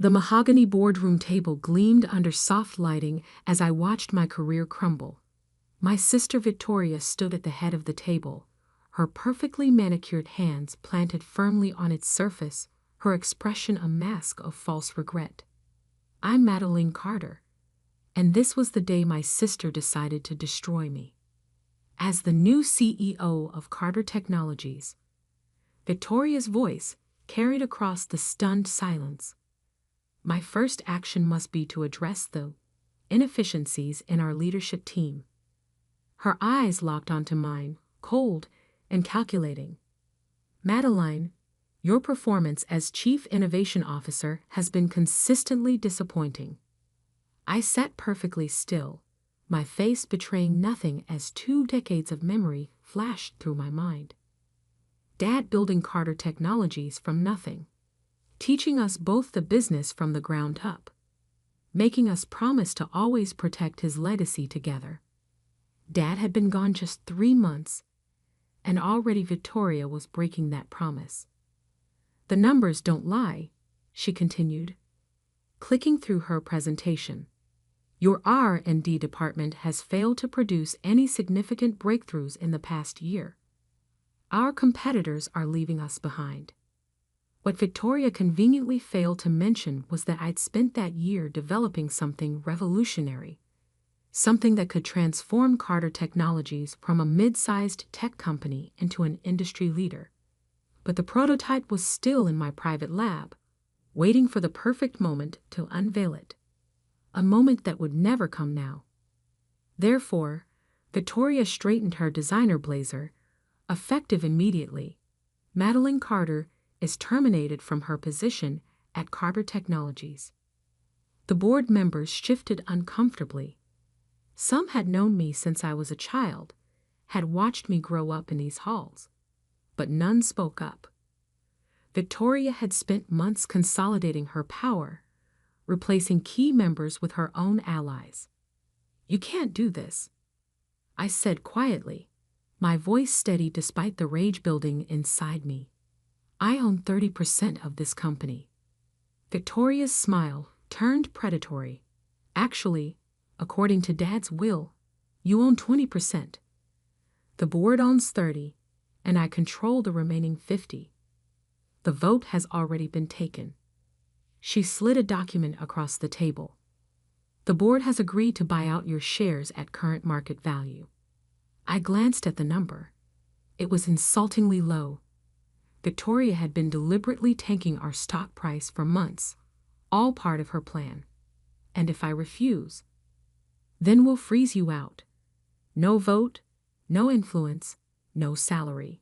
The mahogany boardroom table gleamed under soft lighting as I watched my career crumble. My sister Victoria stood at the head of the table, her perfectly manicured hands planted firmly on its surface, her expression a mask of false regret. I'm Madeline Carter, and this was the day my sister decided to destroy me. As the new CEO of Carter Technologies, Victoria's voice carried across the stunned silence. My first action must be to address the inefficiencies in our leadership team. Her eyes locked onto mine, cold and calculating. Madeline, your performance as Chief Innovation Officer has been consistently disappointing. I sat perfectly still, my face betraying nothing as 2 decades of memory flashed through my mind. Dad building Carter Technologies from nothing, teaching us both the business from the ground up, making us promise to always protect his legacy together. Dad had been gone just 3 months, and already Victoria was breaking that promise. The numbers don't lie, she continued, clicking through her presentation. Your R&D department has failed to produce any significant breakthroughs in the past year. Our competitors are leaving us behind. What Victoria conveniently failed to mention was that I'd spent that year developing something revolutionary, something that could transform Carter Technologies from a mid-sized tech company into an industry leader. But the prototype was still in my private lab, waiting for the perfect moment to unveil it. A moment that would never come now. Therefore, Victoria straightened her designer blazer, effective immediately. Madeline Carter is terminated from her position at Carter Technologies. The board members shifted uncomfortably. Some had known me since I was a child, had watched me grow up in these halls, but none spoke up. Victoria had spent months consolidating her power, replacing key members with her own allies. You can't do this, I said quietly, my voice steady despite the rage building inside me. I own 30% of this company. Victoria's smile turned predatory. Actually, according to Dad's will, you own 20%. The board owns 30, and I control the remaining 50. The vote has already been taken. She slid a document across the table. The board has agreed to buy out your shares at current market value. I glanced at the number. It was insultingly low. Victoria had been deliberately tanking our stock price for months, all part of her plan. And if I refuse, then we'll freeze you out. No vote, no influence, no salary.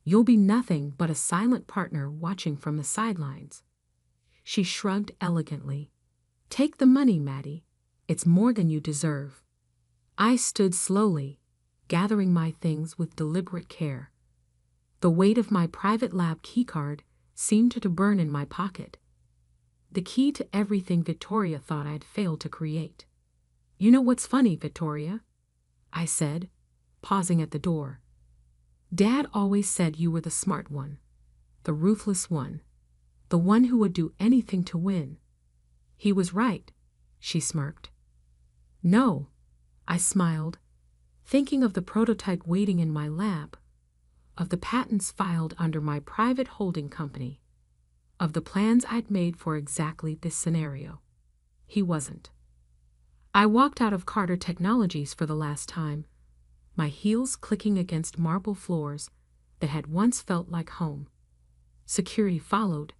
You'll be nothing but a silent partner watching from the sidelines. She shrugged elegantly. Take the money, Maddie. It's more than you deserve. I stood slowly, gathering my things with deliberate care. The weight of my private lab keycard seemed to burn in my pocket. The key to everything Victoria thought I'd failed to create. You know what's funny, Victoria? I said, pausing at the door. Dad always said you were the smart one, the ruthless one, the one who would do anything to win. He was right, she smirked. No, I smiled, thinking of the prototype waiting in my lab, of the patents filed under my private holding company, of the plans I'd made for exactly this scenario. He wasn't. I walked out of Carter Technologies for the last time, my heels clicking against marble floors that had once felt like home. Security followed,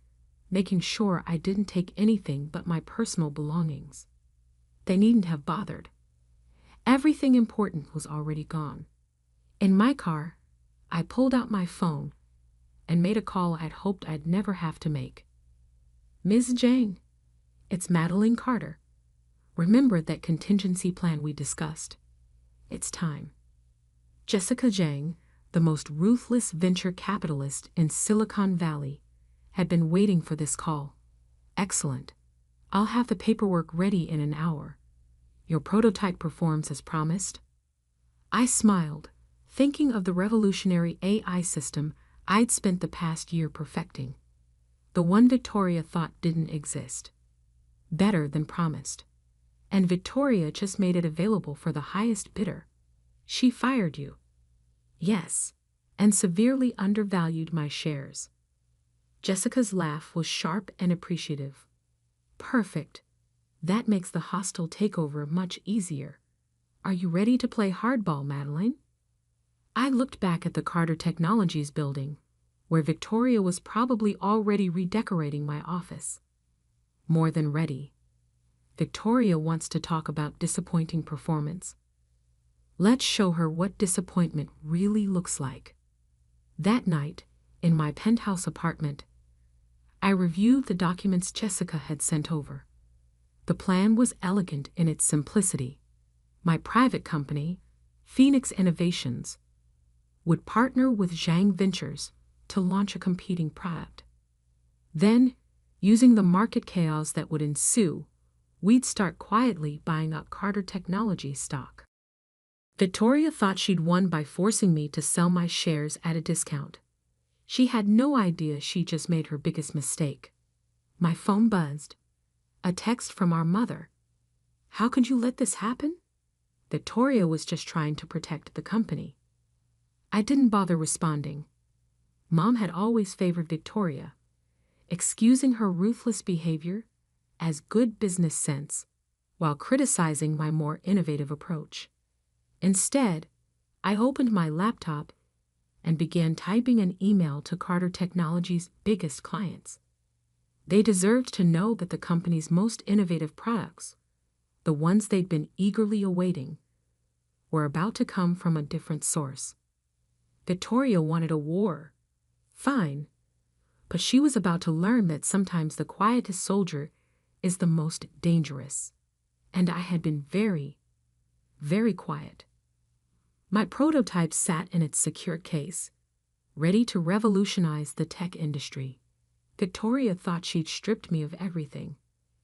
making sure I didn't take anything but my personal belongings. They needn't have bothered. Everything important was already gone. In my car, I pulled out my phone and made a call I'd hoped I'd never have to make. Ms. Jang, it's Madeline Carter. Remember that contingency plan we discussed? It's time. Jessica Jang, the most ruthless venture capitalist in Silicon Valley, had been waiting for this call. Excellent. I'll have the paperwork ready in an hour. Your prototype performs as promised. I smiled, thinking of the revolutionary AI system I'd spent the past year perfecting. The one Victoria thought didn't exist. better than promised. And Victoria just made it available for the highest bidder. She fired you. Yes, and severely undervalued my shares. Jessica's laugh was sharp and appreciative. Perfect. That makes the hostile takeover much easier. Are you ready to play hardball, Madeline? I looked back at the Carter Technologies building, where Victoria was probably already redecorating my office. More than ready. Victoria wants to talk about disappointing performance. Let's show her what disappointment really looks like. That night, in my penthouse apartment, I reviewed the documents Jessica had sent over. The plan was elegant in its simplicity. My private company, Phoenix Innovations, would partner with Zhang Ventures to launch a competing product. Then, using the market chaos that would ensue, we'd start quietly buying up Carter Technologies stock. Victoria thought she'd won by forcing me to sell my shares at a discount. She had no idea she just made her biggest mistake. My phone buzzed. A text from our mother. How could you let this happen? Victoria was just trying to protect the company. I didn't bother responding. Mom had always favored Victoria, excusing her ruthless behavior as good business sense, while criticizing my more innovative approach. Instead, I opened my laptop and began typing an email to Carter Technologies' biggest clients. They deserved to know that the company's most innovative products, the ones they'd been eagerly awaiting, were about to come from a different source. Victoria wanted a war. Fine. But she was about to learn that sometimes the quietest soldier is the most dangerous. And I had been very, very quiet. My prototype sat in its secure case, ready to revolutionize the tech industry. Victoria thought she'd stripped me of everything.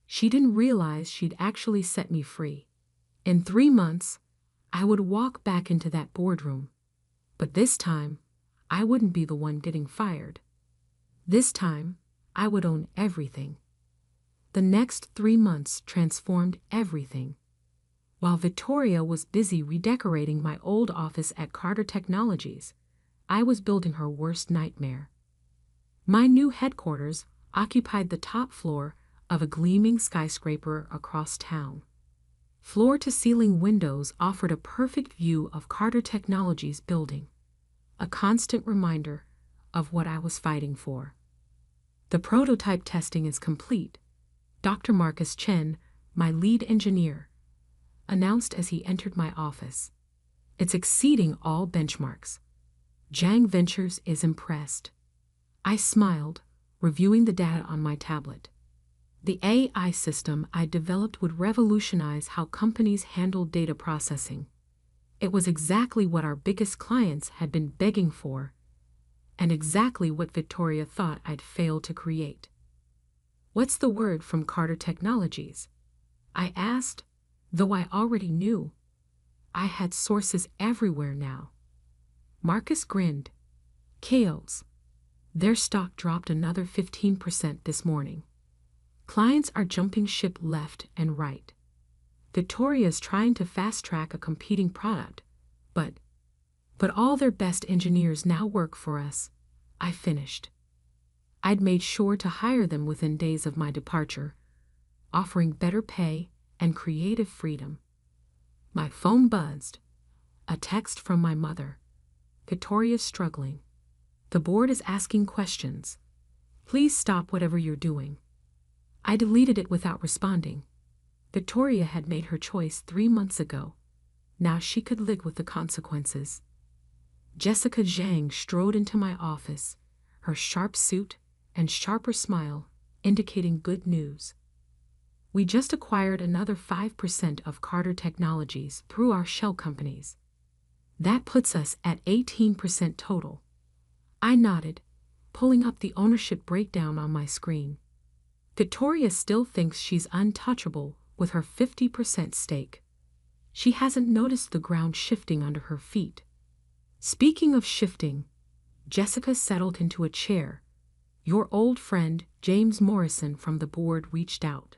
She didn't realize she'd actually set me free. In 3 months, I would walk back into that boardroom. But this time, I wouldn't be the one getting fired. This time, I would own everything. The next 3 months transformed everything. While Victoria was busy redecorating my old office at Carter Technologies, I was building her worst nightmare. My new headquarters occupied the top floor of a gleaming skyscraper across town. Floor-to-ceiling windows offered a perfect view of Carter Technologies' building, a constant reminder of what I was fighting for. The prototype testing is complete, Dr. Marcus Chen, my lead engineer, announced as he entered my office. It's exceeding all benchmarks. Zhang Ventures is impressed. I smiled, reviewing the data on my tablet. The AI system I developed would revolutionize how companies handle data processing. It was exactly what our biggest clients had been begging for, and exactly what Victoria thought I'd failed to create. What's the word from Carter Technologies? I asked, though I already knew. I had sources everywhere now. Marcus grinned. Chaos. Their stock dropped another 15% this morning. Clients are jumping ship left and right. Victoria's trying to fast-track a competing product, but all their best engineers now work for us. I finished. I'd made sure to hire them within days of my departure, offering better pay and creative freedom. My phone buzzed. A text from my mother. Victoria's struggling. The board is asking questions. Please stop whatever you're doing. I deleted it without responding. Victoria had made her choice 3 months ago. Now she could live with the consequences. Jessica Zhang strode into my office, her sharp suit and sharper smile indicating good news. We just acquired another 5% of Carter Technologies through our shell companies. That puts us at 18% total. I nodded, pulling up the ownership breakdown on my screen. Victoria still thinks she's untouchable with her 50% stake. She hasn't noticed the ground shifting under her feet. Speaking of shifting, Jessica settled into a chair. Your old friend, James Morrison from the board, reached out.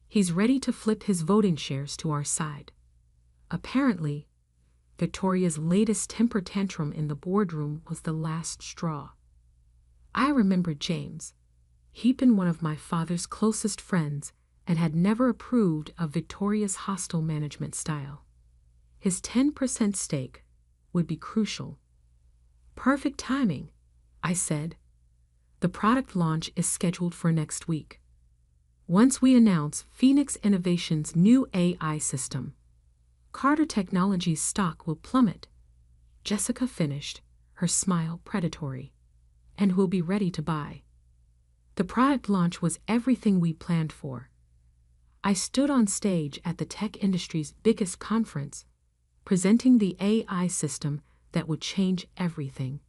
He's ready to flip his voting shares to our side. Apparently, Victoria's latest temper tantrum in the boardroom was the last straw. I remembered James. He'd been one of my father's closest friends and had never approved of Victoria's hostile management style. His 10% stake would be crucial. Perfect timing, I said. The product launch is scheduled for next week. Once we announce Phoenix Innovations' new AI system, Carter Technologies' stock will plummet. Jessica finished, her smile predatory. And we'll be ready to buy. The product launch was everything we planned for. I stood on stage at the tech industry's biggest conference, presenting the AI system that would change everything.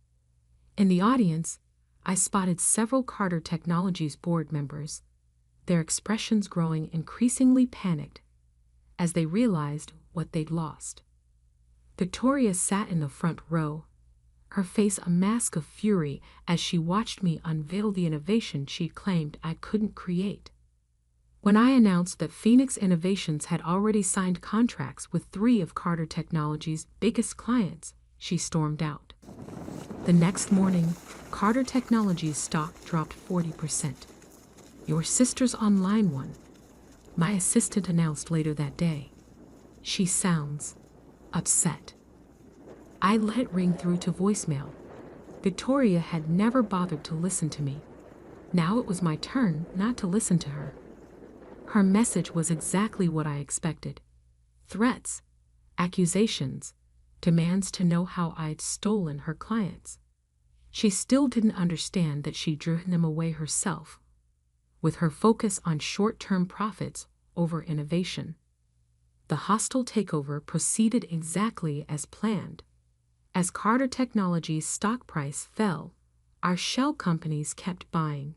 In the audience, I spotted several Carter Technologies board members, their expressions growing increasingly panicked as they realized what they'd lost. Victoria sat in the front row, her face a mask of fury as she watched me unveil the innovation she'd claimed I couldn't create. When I announced that Phoenix Innovations had already signed contracts with 3 of Carter Technologies' biggest clients, she stormed out. The next morning, Carter Technologies' stock dropped 40%. "Your sister's online one," my assistant announced later that day. "She sounds upset." I let it ring through to voicemail. Victoria had never bothered to listen to me. Now it was my turn not to listen to her. Her message was exactly what I expected. Threats, accusations, demands to know how I'd stolen her clients. She still didn't understand that she'd driven them away herself, with her focus on short-term profits over innovation. The hostile takeover proceeded exactly as planned. As Carter Technologies' stock price fell, our shell companies kept buying.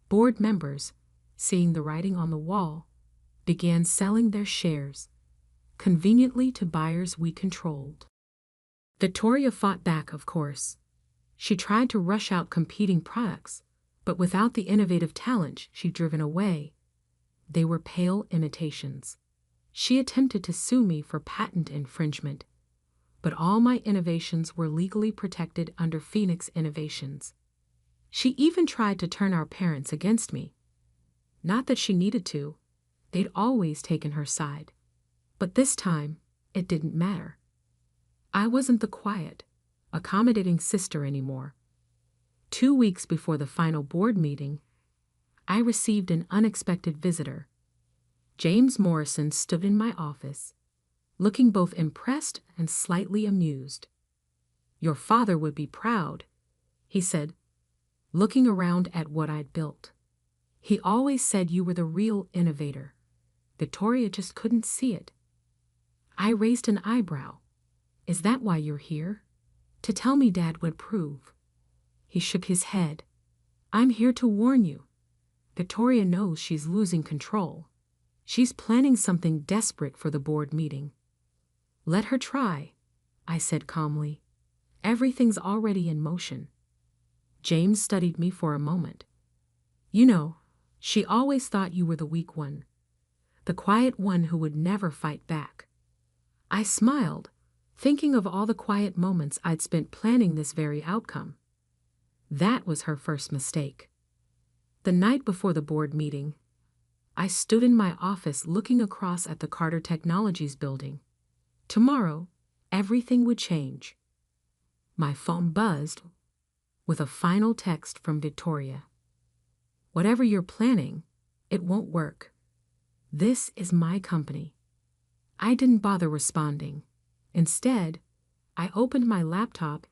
Board members, seeing the writing on the wall, began selling their shares, conveniently to buyers we controlled. Victoria fought back, of course. She tried to rush out competing products, but without the innovative talent she'd driven away, they were pale imitations. She attempted to sue me for patent infringement, but all my innovations were legally protected under Phoenix Innovations. She even tried to turn our parents against me. Not that she needed to. They'd always taken her side. But this time, it didn't matter. I wasn't the quiet, accommodating sister anymore. 2 weeks before the final board meeting, I received an unexpected visitor. James Morrison stood in my office, looking both impressed and slightly amused. "Your father would be proud," he said, looking around at what I'd built. "He always said you were the real innovator. Victoria just couldn't see it." I raised an eyebrow. "Is that why you're here? To tell me Dad would approve?" He shook his head. "I'm here to warn you. Victoria knows she's losing control. She's planning something desperate for the board meeting." "Let her try," I said calmly. "Everything's already in motion." James studied me for a moment. "You know, she always thought you were the weak one, the quiet one who would never fight back." I smiled, thinking of all the quiet moments I'd spent planning this very outcome. That was her first mistake. The night before the board meeting, I stood in my office looking across at the Carter Technologies building. Tomorrow, everything would change. My phone buzzed with a final text from Victoria. "Whatever you're planning, it won't work. This is my company." I didn't bother responding. Instead, I opened my laptop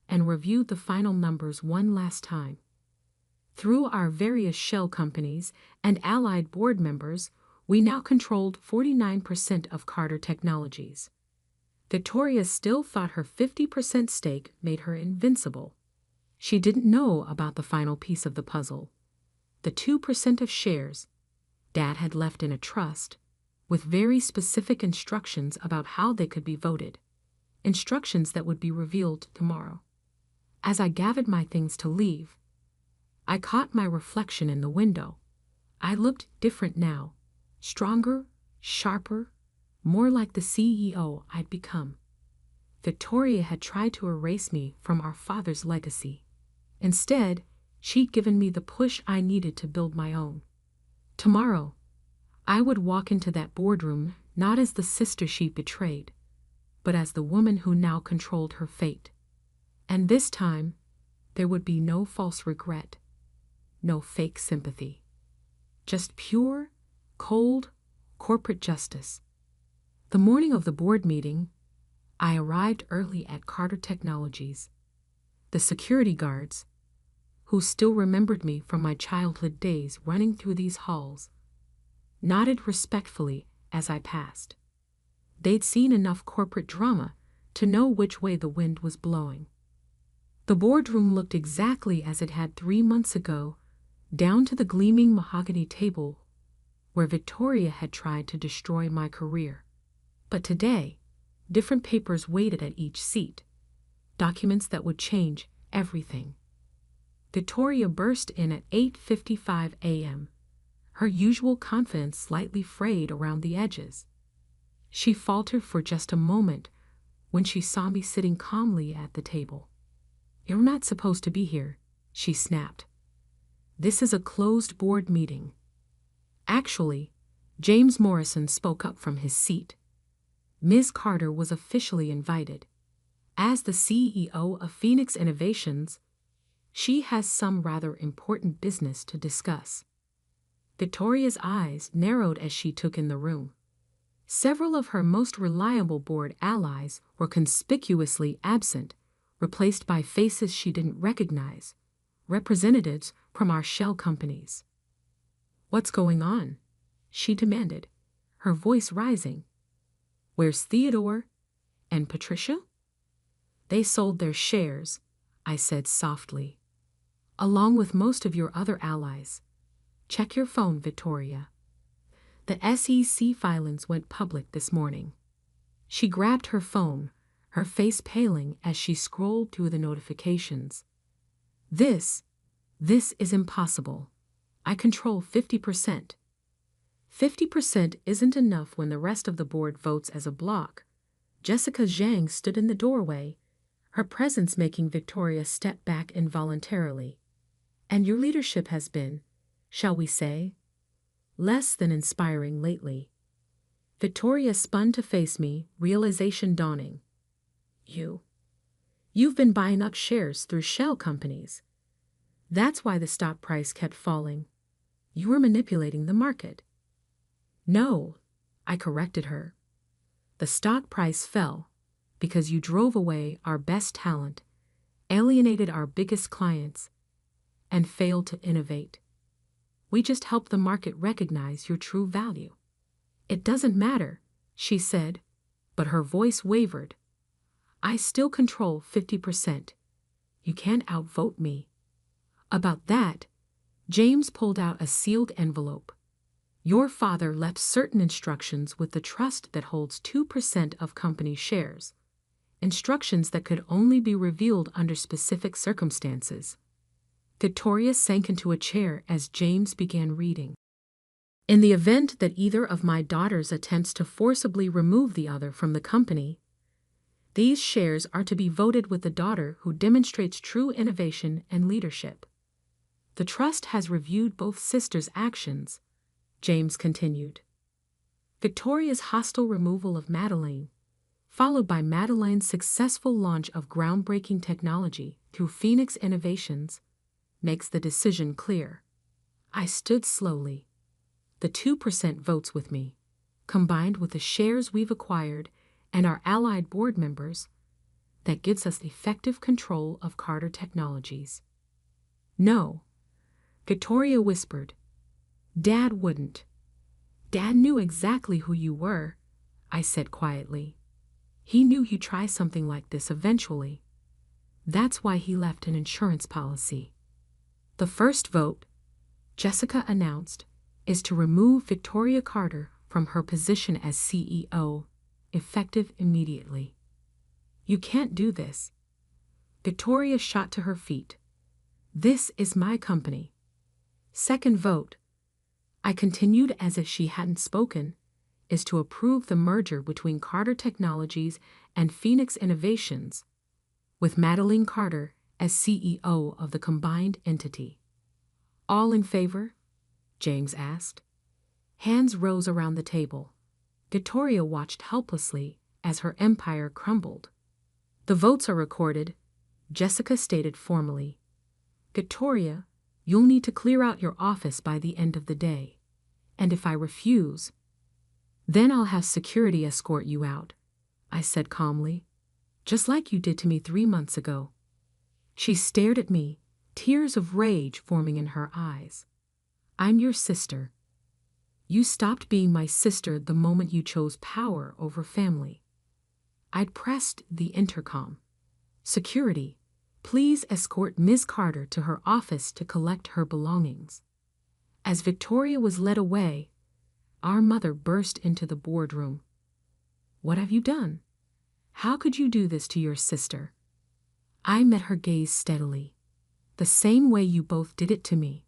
and reviewed the final numbers one last time. Through our various shell companies and allied board members, we now controlled 49% of Carter Technologies. Victoria still thought her 50% stake made her invincible. She didn't know about the final piece of the puzzle, the 2% of shares Dad had left in a trust, with very specific instructions about how they could be voted, instructions that would be revealed tomorrow. As I gathered my things to leave, I caught my reflection in the window. I looked different now, Stronger, sharper, more like the CEO I'd become. Victoria had tried to erase me from our father's legacy. Instead, she'd given me the push I needed to build my own. Tomorrow, I would walk into that boardroom not as the sister she betrayed, but as the woman who now controlled her fate. And this time, there would be no false regret, no fake sympathy. Just pure, cold, corporate justice. The morning of the board meeting, I arrived early at Carter Technologies. The security guards, who still remembered me from my childhood days running through these halls, nodded respectfully as I passed. They'd seen enough corporate drama to know which way the wind was blowing. The boardroom looked exactly as it had 3 months ago, down to the gleaming mahogany table where Victoria had tried to destroy my career. But today, different papers waited at each seat, documents that would change everything. Victoria burst in at 8:55 a.m., her usual confidence slightly frayed around the edges. She faltered for just a moment when she saw me sitting calmly at the table. "You're not supposed to be here," she snapped. "This is a closed board meeting." Actually, James Morrison spoke up from his seat. Ms. Carter was officially invited. As the CEO of Phoenix Innovations, she has some rather important business to discuss. Victoria's eyes narrowed as she took in the room. Several of her most reliable board allies were conspicuously absent, replaced by faces she didn't recognize, representatives from our shell companies. "What's going on?" she demanded, her voice rising. "Where's Theodore and Patricia?" "They sold their shares," I said softly, "along with most of your other allies. Check your phone, Victoria. The SEC filings went public this morning." She grabbed her phone, her face paling as she scrolled through the notifications. This is impossible. I control 50%. 50% isn't enough when the rest of the board votes as a block. Jessica Zhang stood in the doorway, her presence making Victoria step back involuntarily. "And your leadership has been, shall we say, less than inspiring lately." Victoria spun to face me, realization dawning. You've been buying up shares through shell companies. That's why the stock price kept falling. You were manipulating the market." "No," I corrected her. "The stock price fell because you drove away our best talent, alienated our biggest clients, and failed to innovate. We just helped the market recognize your true value." "It doesn't matter," she said, but her voice wavered. "I still control 50%. You can't outvote me." About that, James pulled out a sealed envelope. "Your father left certain instructions with the trust that holds 2% of company shares. Instructions that could only be revealed under specific circumstances." Victoria sank into a chair as James began reading. "In the event that either of my daughters attempts to forcibly remove the other from the company, these shares are to be voted with the daughter who demonstrates true innovation and leadership. The trust has reviewed both sisters' actions," James continued. Victoria's hostile removal of Madeleine, followed by Madeleine's successful launch of groundbreaking technology through Phoenix Innovations, makes the decision clear. I stood slowly. The 2% votes with me, combined with the shares we've acquired and our allied board members, that gives us effective control of Carter Technologies. "No," Victoria whispered. "Dad wouldn't." "Dad knew exactly who you were," I said quietly. "He knew you'd try something like this eventually. That's why he left an insurance policy." "The first vote," Jessica announced, "is to remove Victoria Carter from her position as CEO, effective immediately." "You can't do this." Victoria shot to her feet. "This is my company." "Second vote," I continued as if she hadn't spoken, is to approve the merger between Carter Technologies and Phoenix Innovations, with Madeline Carter as CEO of the combined entity. All in favor? James asked. Hands rose around the table. Victoria watched helplessly as her empire crumbled. The votes are recorded, Jessica stated formally. Victoria, you'll need to clear out your office by the end of the day. And if I refuse, then I'll have security escort you out, I said calmly. Just like you did to me 3 months ago. She stared at me, tears of rage forming in her eyes. I'm your sister. You stopped being my sister the moment you chose power over family. I'd pressed the intercom. Security, please escort Ms. Carter to her office to collect her belongings. As Victoria was led away, our mother burst into the boardroom. What have you done? How could you do this to your sister? I met her gaze steadily. The same way you both did it to me.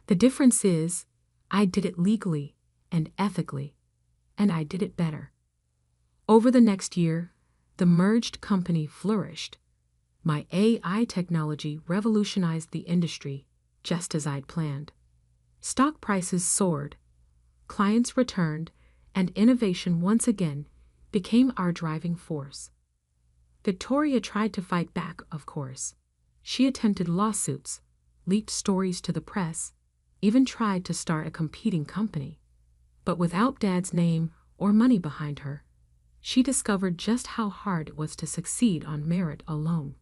The difference is, I did it legally and ethically, and I did it better. Over the next year, the merged company flourished. My AI technology revolutionized the industry, just as I'd planned. Stock prices soared, clients returned, and innovation once again became our driving force. Victoria tried to fight back, of course. She attempted lawsuits, leaked stories to the press, even tried to start a competing company. But without Dad's name or money behind her, she discovered just how hard it was to succeed on merit alone.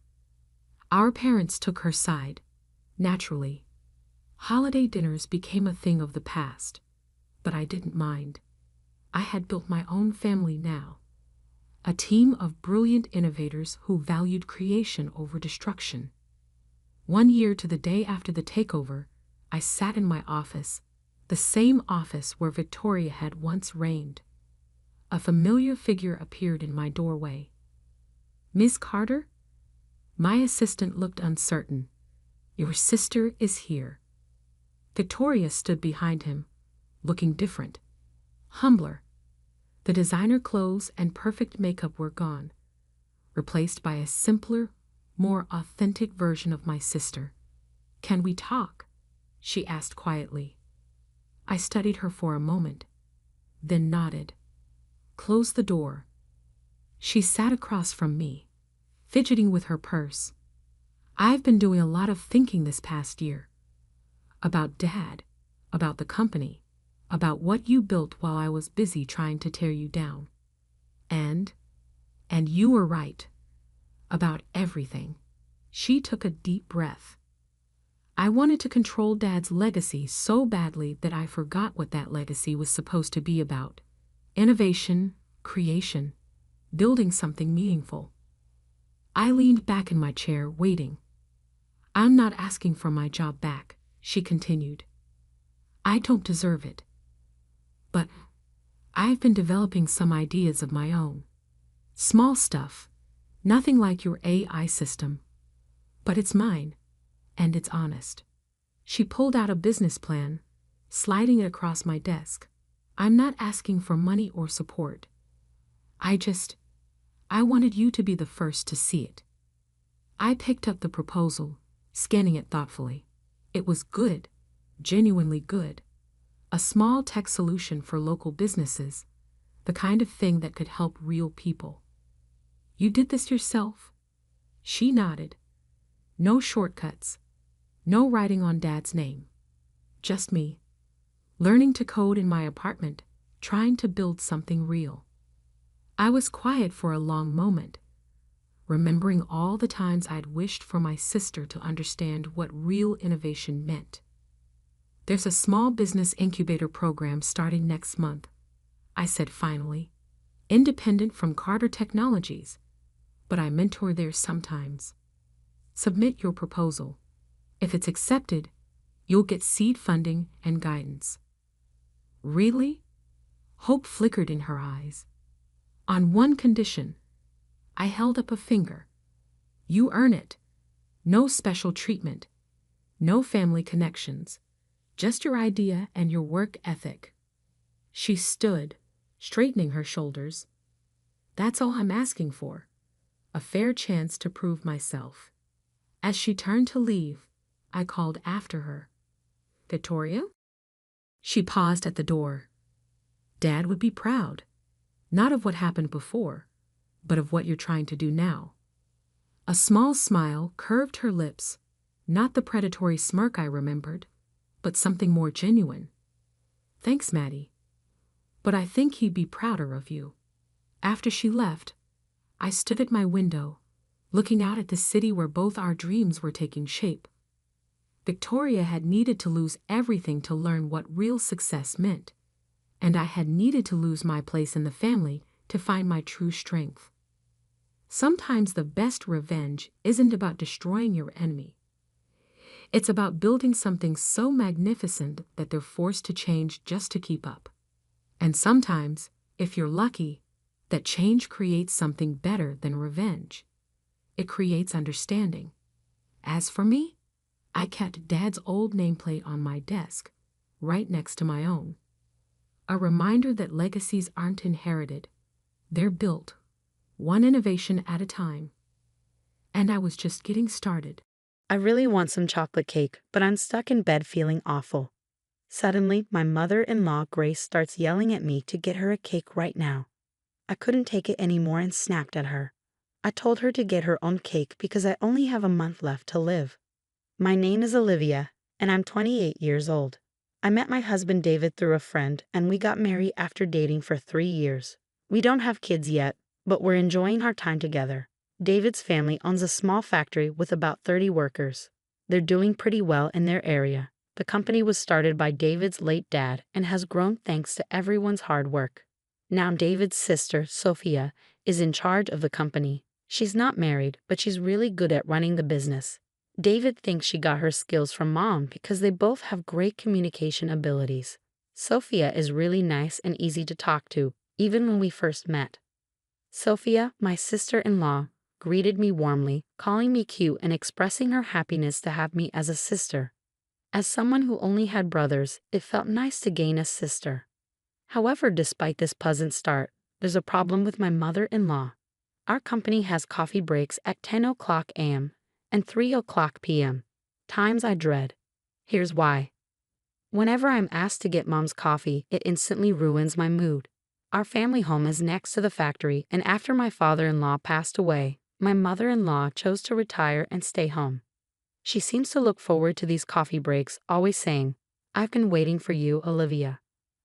Our parents took her side, naturally. Holiday dinners became a thing of the past, but I didn't mind. I had built my own family now. A team of brilliant innovators who valued creation over destruction. 1 year to the day after the takeover, I sat in my office, the same office where Victoria had once reigned. A familiar figure appeared in my doorway. Miss Carter? My assistant looked uncertain. Your sister is here. Victoria stood behind him, looking different, humbler. The designer clothes and perfect makeup were gone, replaced by a simpler, more authentic version of my sister. Can we talk? She asked quietly. I studied her for a moment, then nodded. Close the door. She sat across from me, fidgeting with her purse. I've been doing a lot of thinking this past year. About Dad, about the company, about what you built while I was busy trying to tear you down. And you were right. About everything. She took a deep breath. I wanted to control Dad's legacy so badly that I forgot what that legacy was supposed to be about. Innovation, creation, building something meaningful. I leaned back in my chair, waiting. I'm not asking for my job back, she continued. I don't deserve it. But I've been developing some ideas of my own. Small stuff, nothing like your AI system. But it's mine, and it's honest. She pulled out a business plan, sliding it across my desk. I'm not asking for money or support. I wanted you to be the first to see it. I picked up the proposal, scanning it thoughtfully. It was good, genuinely good. A small tech solution for local businesses, the kind of thing that could help real people. You did this yourself? She nodded. No shortcuts. No writing on Dad's name. Just me. Learning to code in my apartment, trying to build something real. I was quiet for a long moment, remembering all the times I'd wished for my sister to understand what real innovation meant. There's a small business incubator program starting next month, I said finally. Independent from Carter Technologies, but I mentor there sometimes. Submit your proposal. If it's accepted, you'll get seed funding and guidance. Really? Hope flickered in her eyes. On one condition. I held up a finger. You earn it. No special treatment. No family connections. Just your idea and your work ethic." She stood, straightening her shoulders. "That's all I'm asking for. A fair chance to prove myself." As she turned to leave, I called after her. "Victoria?" She paused at the door. "Dad would be proud. Not of what happened before, but of what you're trying to do now." A small smile curved her lips, not the predatory smirk I remembered, but something more genuine. "Thanks, Maddie. But I think he'd be prouder of you." After she left, I stood at my window, looking out at the city where both our dreams were taking shape. Victoria had needed to lose everything to learn what real success meant, and I had needed to lose my place in the family to find my true strength. Sometimes the best revenge isn't about destroying your enemy. It's about building something so magnificent that they're forced to change just to keep up. And sometimes, if you're lucky, that change creates something better than revenge. It creates understanding. As for me, I kept Dad's old nameplate on my desk, right next to my own. A reminder that legacies aren't inherited. They're built, one innovation at a time. And I was just getting started. I really want some chocolate cake, but I'm stuck in bed feeling awful. Suddenly, my mother-in-law Grace starts yelling at me to get her a cake right now. I couldn't take it anymore and snapped at her. I told her to get her own cake because I only have a month left to live. My name is Olivia, and I'm 28 years old. I met my husband David through a friend, and we got married after dating for 3 years. We don't have kids yet, but we're enjoying our time together. David's family owns a small factory with about 30 workers. They're doing pretty well in their area. The company was started by David's late dad and has grown thanks to everyone's hard work. Now David's sister, Sophia, is in charge of the company. She's not married, but she's really good at running the business. David thinks she got her skills from Mom because they both have great communication abilities. Sophia is really nice and easy to talk to, even when we first met. Sophia, my sister-in-law, greeted me warmly, calling me cute and expressing her happiness to have me as a sister. As someone who only had brothers, it felt nice to gain a sister. However, despite this pleasant start, there's a problem with my mother-in-law. Our company has coffee breaks at 10 o'clock a.m. and 3 o'clock p.m. Times I dread. Here's why. Whenever I'm asked to get Mom's coffee, it instantly ruins my mood. Our family home is next to the factory, and after my father-in-law passed away, my mother-in-law chose to retire and stay home. She seems to look forward to these coffee breaks, always saying, "I've been waiting for you, Olivia."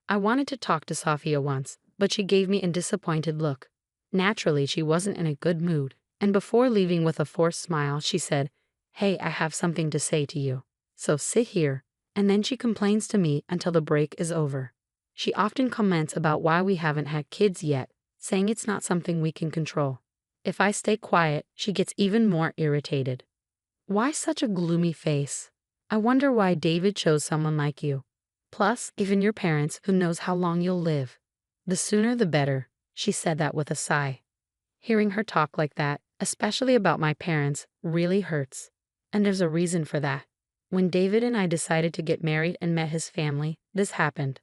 I wanted to talk to Sophia once, but she gave me a disappointed look. Naturally, she wasn't in a good mood, and before leaving with a forced smile, she said, "Hey, I have something to say to you. So sit here," and then she complains to me until the break is over. She often comments about why we haven't had kids yet, saying it's not something we can control. If I stay quiet, she gets even more irritated. Why such a gloomy face? I wonder why David chose someone like you. Plus, even your parents, who knows how long you'll live. The sooner the better, she said that with a sigh. Hearing her talk like that, especially about my parents, really hurts. And there's a reason for that. When David and I decided to get married and met his family, this happened.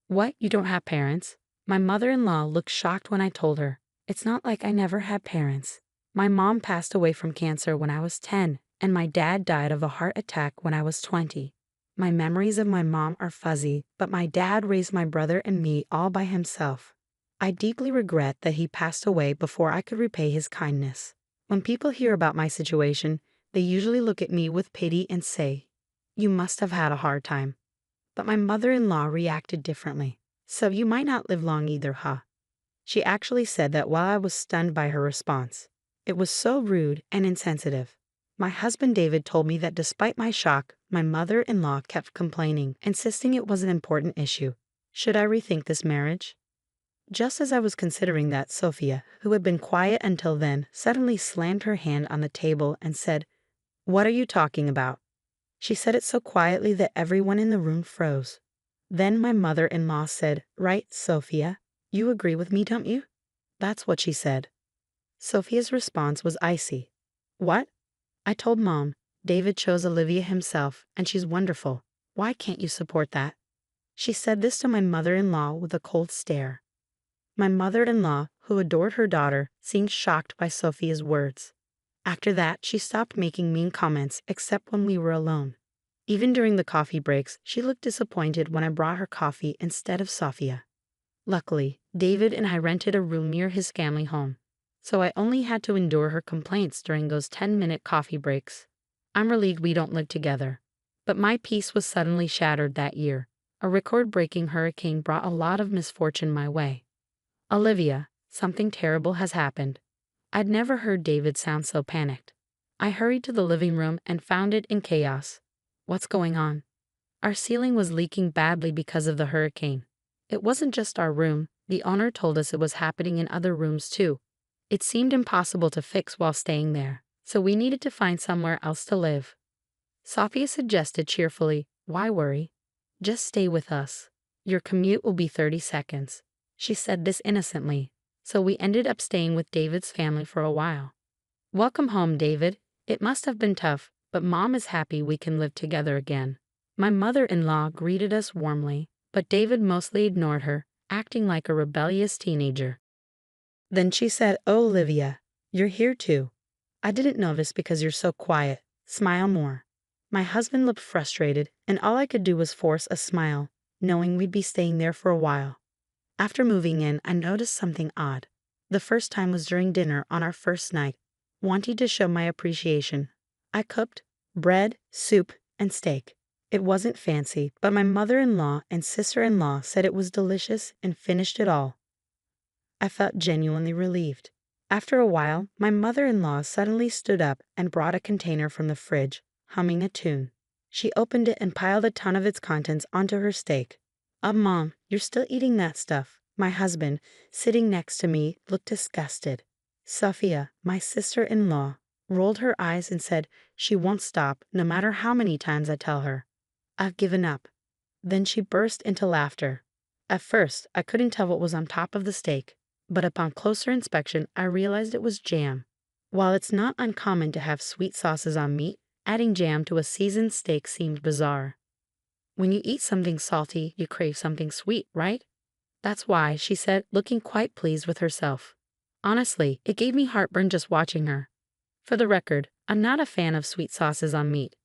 "What, you don't have parents?" My mother-in-law looked shocked when I told her. "It's not like I never had parents. My mom passed away from cancer when I was 10, and my dad died of a heart attack when I was 20. My memories of my mom are fuzzy, but my dad raised my brother and me all by himself. I deeply regret that he passed away before I could repay his kindness. When people hear about my situation, they usually look at me with pity and say, 'You must have had a hard time.' But my mother-in-law reacted differently. 'So you might not live long either, huh?' She actually said that while I was stunned by her response. It was so rude and insensitive. My husband David told me that despite my shock, my mother-in-law kept complaining, insisting it was an important issue. Should I rethink this marriage? Just as I was considering that, Sophia, who had been quiet until then, suddenly slammed her hand on the table and said, "What are you talking about?" She said it so quietly that everyone in the room froze. Then my mother-in-law said, "Right, Sophia, you agree with me, don't you?" That's what she said. Sophia's response was icy. "What?" I told Mom, "David chose Olivia himself, and she's wonderful. Why can't you support that? She said this to my mother-in-law with a cold stare. My mother-in-law, who adored her daughter, seemed shocked by Sophia's words. After that, she stopped making mean comments except when we were alone. Even during the coffee breaks, she looked disappointed when I brought her coffee instead of Sophia. Luckily, David and I rented a room near his family home, so I only had to endure her complaints during those 10-minute coffee breaks. I'm relieved we don't live together. But my peace was suddenly shattered that year. A record-breaking hurricane brought a lot of misfortune my way. Olivia, something terrible has happened. I'd never heard David sound so panicked. I hurried to the living room and found it in chaos. What's going on? Our ceiling was leaking badly because of the hurricane. It wasn't just our room, the owner told us it was happening in other rooms too. It seemed impossible to fix while staying there, so we needed to find somewhere else to live. Sophia suggested cheerfully, "Why worry? Just stay with us. Your commute will be 30 seconds. She said this innocently, so we ended up staying with David's family for a while. Welcome home, David. It must have been tough, but Mom is happy we can live together again. My mother-in-law greeted us warmly, but David mostly ignored her, acting like a rebellious teenager. Then she said, "Oh, Olivia, you're here too. I didn't notice because you're so quiet. Smile more." My husband looked frustrated, and all I could do was force a smile, knowing we'd be staying there for a while. After moving in, I noticed something odd. The first time was during dinner on our first night. Wanting to show my appreciation, I cooked bread, soup, and steak. It wasn't fancy, but my mother-in-law and sister-in-law said it was delicious and finished it all. I felt genuinely relieved. After a while, my mother-in-law suddenly stood up and brought a container from the fridge, humming a tune. She opened it and piled a ton of its contents onto her steak. Mom, you're still eating that stuff." My husband, sitting next to me, looked disgusted. Sophia, my sister-in-law, rolled her eyes and said she won't stop no matter how many times I tell her. "I've given up." Then she burst into laughter. At first, I couldn't tell what was on top of the steak, but upon closer inspection, I realized it was jam. While it's not uncommon to have sweet sauces on meat, adding jam to a seasoned steak seemed bizarre. When you eat something salty, you crave something sweet, right? "That's why," she said, looking quite pleased with herself. Honestly, it gave me heartburn just watching her. For the record, I'm not a fan of sweet sauces on meat.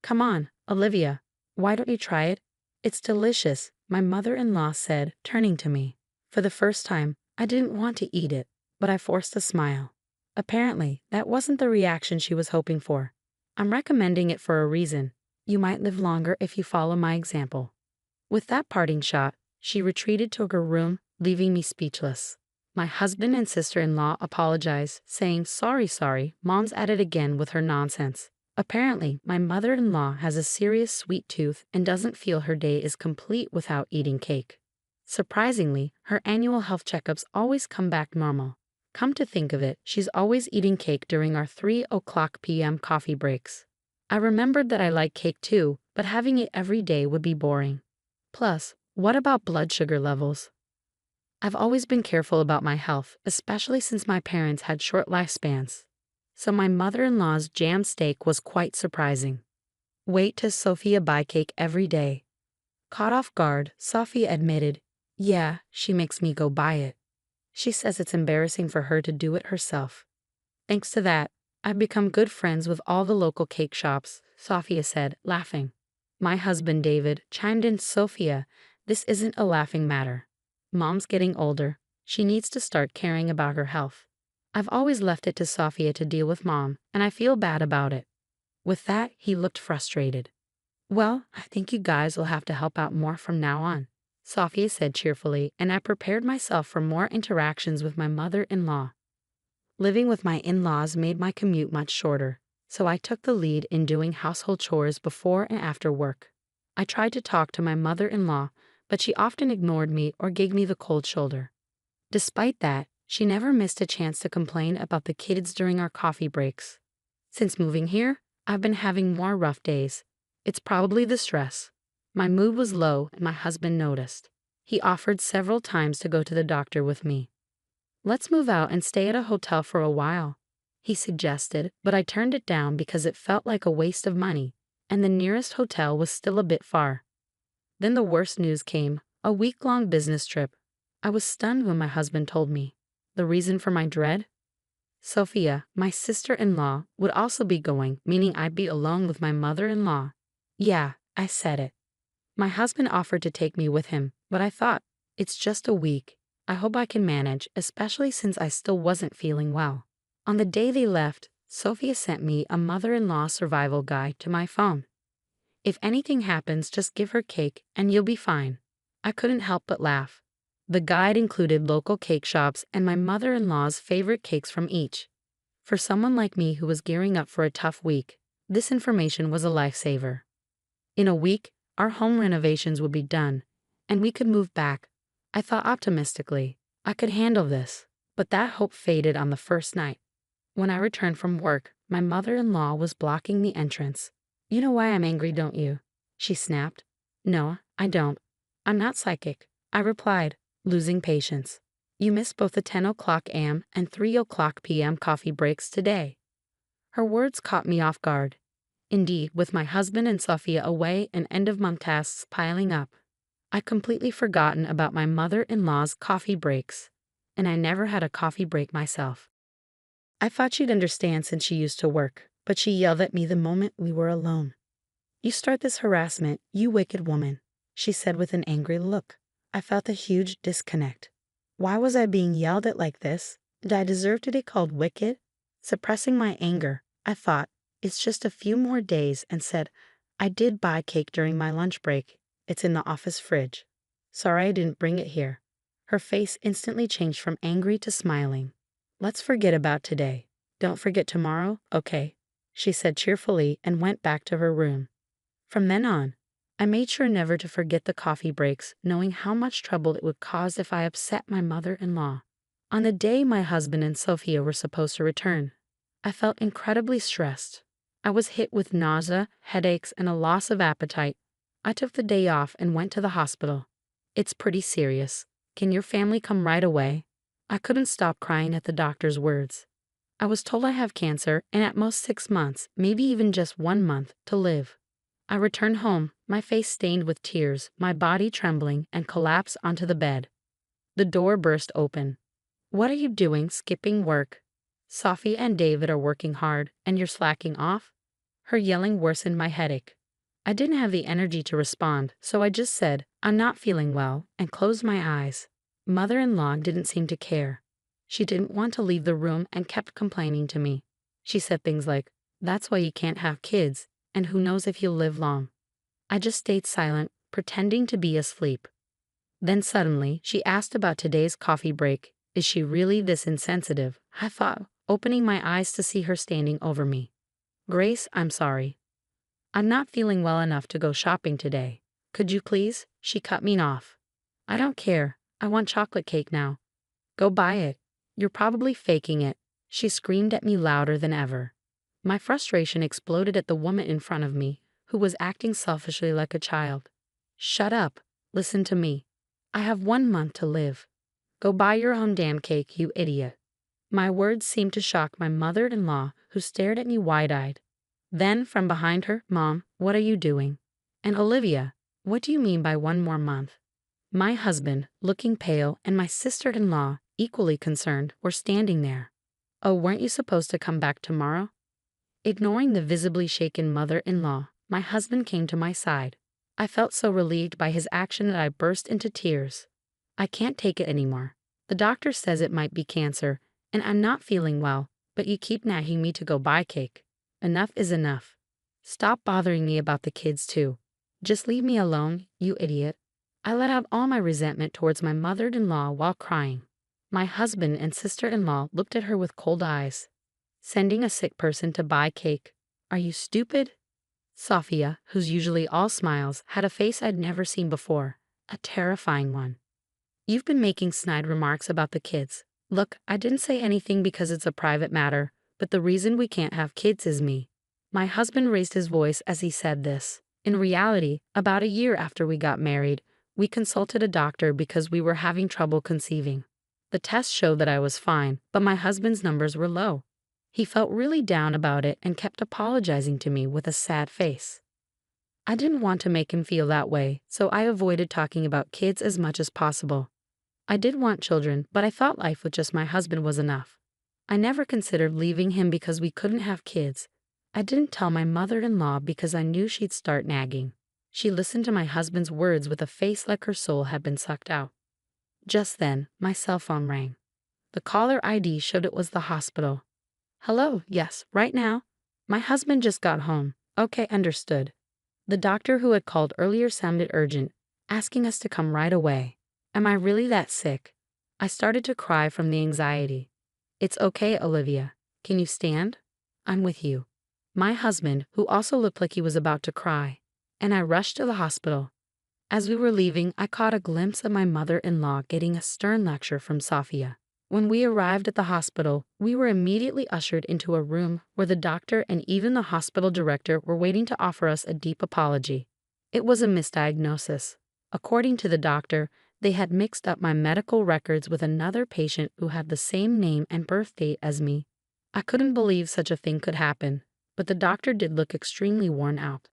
"Come on, Olivia, why don't you try it? It's delicious," my mother-in-law said, turning to me. For the first time, I didn't want to eat it, but I forced a smile. Apparently, that wasn't the reaction she was hoping for. "I'm recommending it for a reason. You might live longer if you follow my example." With that parting shot, she retreated to her room, leaving me speechless. My husband and sister-in-law apologized, saying, Sorry, Mom's at it again with her nonsense." Apparently, my mother-in-law has a serious sweet tooth and doesn't feel her day is complete without eating cake. Surprisingly, her annual health checkups always come back normal. Come to think of it, she's always eating cake during our 3:00 p.m. coffee breaks. I remembered that I like cake too, but having it every day would be boring. Plus, what about blood sugar levels? I've always been careful about my health, especially since my parents had short lifespans. So my mother-in-law's jam steak was quite surprising. Wait till Sophia buy cake every day. Caught off guard, Sophia admitted, "Yeah, she makes me go buy it. She says it's embarrassing for her to do it herself." Thanks to that, I've become good friends with all the local cake shops, Sophia said, laughing. My husband, David, chimed in, "Sophia, this isn't a laughing matter. Mom's getting older. She needs to start caring about her health. I've always left it to Sophia to deal with Mom, and I feel bad about it." With that, he looked frustrated. "Well, I think you guys will have to help out more from now on," Sophia said cheerfully, and I prepared myself for more interactions with my mother-in-law. Living with my in-laws made my commute much shorter, so I took the lead in doing household chores before and after work. I tried to talk to my mother-in-law, but she often ignored me or gave me the cold shoulder. Despite that, she never missed a chance to complain about the kids during our coffee breaks. Since moving here, I've been having more rough days. It's probably the stress. My mood was low and my husband noticed. He offered several times to go to the doctor with me. "Let's move out and stay at a hotel for a while," he suggested, but I turned it down because it felt like a waste of money. and the nearest hotel was still a bit far. Then the worst news came, a week-long business trip. I was stunned when my husband told me. The reason for my dread? Sophia, my sister-in-law, would also be going, meaning I'd be alone with my mother-in-law. Yeah, I said it. My husband offered to take me with him, but I thought, it's just a week. I hope I can manage, especially since I still wasn't feeling well. On the day they left, Sophia sent me a mother-in-law survival guide to my phone. If anything happens, just give her cake and you'll be fine. I couldn't help but laugh. The guide included local cake shops and my mother-in-law's favorite cakes from each. For someone like me who was gearing up for a tough week, this information was a lifesaver. In a week, our home renovations would be done, and we could move back. I thought optimistically. I could handle this, but that hope faded on the first night. When I returned from work, my mother-in-law was blocking the entrance. You know why I'm angry, don't you? She snapped. No, I don't. I'm not psychic, I replied, losing patience. You missed both the 10 o'clock a.m. and 3 o'clock p.m. coffee breaks today. Her words caught me off guard. Indeed, with my husband and Sophia away and end-of-month tasks piling up, I'd completely forgotten about my mother-in-law's coffee breaks, and I never had a coffee break myself. I thought she'd understand since she used to work, but she yelled at me the moment we were alone. You start this harassment, you wicked woman, she said with an angry look. I felt a huge disconnect. Why was I being yelled at like this? Did I deserve to be called wicked? Suppressing my anger, I thought, it's just a few more days and said, I did buy cake during my lunch break. It's in the office fridge. Sorry I didn't bring it here. Her face instantly changed from angry to smiling. Let's forget about today. Don't forget tomorrow, okay? She said cheerfully and went back to her room. From then on, I made sure never to forget the coffee breaks, knowing how much trouble it would cause if I upset my mother-in-law. On the day my husband and Sophia were supposed to return, I felt incredibly stressed. I was hit with nausea, headaches, and a loss of appetite. I took the day off and went to the hospital. It's pretty serious. Can your family come right away? I couldn't stop crying at the doctor's words. I was told I have cancer and at most 6 months, maybe even just 1 month, to live. I returned home, my face stained with tears, my body trembling, and collapsed onto the bed. The door burst open. What are you doing, skipping work? Sophie and David are working hard, and you're slacking off? Her yelling worsened my headache. I didn't have the energy to respond, so I just said, I'm not feeling well, and closed my eyes. Mother-in-law didn't seem to care. She didn't want to leave the room and kept complaining to me. She said things like, that's why you can't have kids, and who knows if you'll live long. I just stayed silent, pretending to be asleep. Then suddenly, she asked about today's coffee break. Is she really this insensitive? I thought, opening my eyes to see her standing over me. Grace, I'm sorry. I'm not feeling well enough to go shopping today. Could you please? She cut me off. I don't care. I want chocolate cake now. Go buy it. You're probably faking it. She screamed at me louder than ever. My frustration exploded at the woman in front of me, who was acting selfishly like a child. Shut up. Listen to me. I have 1 month to live. Go buy your own damn cake, you idiot. My words seemed to shock my mother-in-law, who stared at me wide-eyed. Then, from behind her, Mom, what are you doing? And Olivia, what do you mean by 1 more month? My husband, looking pale, and my sister-in-law, equally concerned, were standing there. Oh, weren't you supposed to come back tomorrow? Ignoring the visibly shaken mother-in-law, my husband came to my side. I felt so relieved by his action that I burst into tears. I can't take it anymore. The doctor says it might be cancer, and I'm not feeling well, but you keep nagging me to go buy cake. Enough is enough. Stop bothering me about the kids too. Just leave me alone, you idiot. I let out all my resentment towards my mother-in-law while crying. My husband and sister-in-law looked at her with cold eyes. Sending a sick person to buy cake. Are you stupid? Sophia, who's usually all smiles, had a face I'd never seen before, a terrifying one. You've been making snide remarks about the kids. Look, I didn't say anything because it's a private matter, but the reason we can't have kids is me. My husband raised his voice as he said this. In reality, about a year after we got married, we consulted a doctor because we were having trouble conceiving. The test showed that I was fine, but my husband's numbers were low. He felt really down about it and kept apologizing to me with a sad face. I didn't want to make him feel that way, so I avoided talking about kids as much as possible. I did want children, but I thought life with just my husband was enough. I never considered leaving him because we couldn't have kids. I didn't tell my mother-in-law because I knew she'd start nagging. She listened to my husband's words with a face like her soul had been sucked out. Just then, my cell phone rang. The caller ID showed it was the hospital. Hello, yes, right now. My husband just got home. Okay, understood. The doctor who had called earlier sounded urgent, asking us to come right away. Am I really that sick? I started to cry from the anxiety. It's okay, Olivia. Can you stand? I'm with you. My husband, who also looked like he was about to cry, and I rushed to the hospital. As we were leaving, I caught a glimpse of my mother-in-law getting a stern lecture from Sophia. When we arrived at the hospital, we were immediately ushered into a room where the doctor and even the hospital director were waiting to offer us a deep apology. It was a misdiagnosis. According to the doctor, they had mixed up my medical records with another patient who had the same name and birth date as me. I couldn't believe such a thing could happen, but the doctor did look extremely worn out.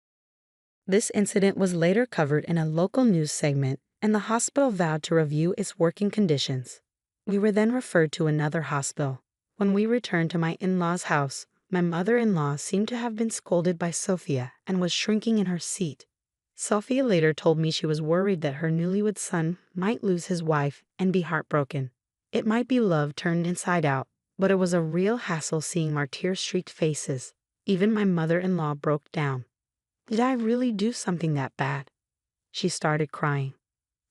This incident was later covered in a local news segment, and the hospital vowed to review its working conditions. We were then referred to another hospital. When we returned to my in-laws' house, my mother-in-law seemed to have been scolded by Sophia and was shrinking in her seat. Sophia later told me she was worried that her newlywed son might lose his wife and be heartbroken. It might be love turned inside out, but it was a real hassle seeing our tear-streaked faces. Even my mother-in-law broke down. Did I really do something that bad? She started crying.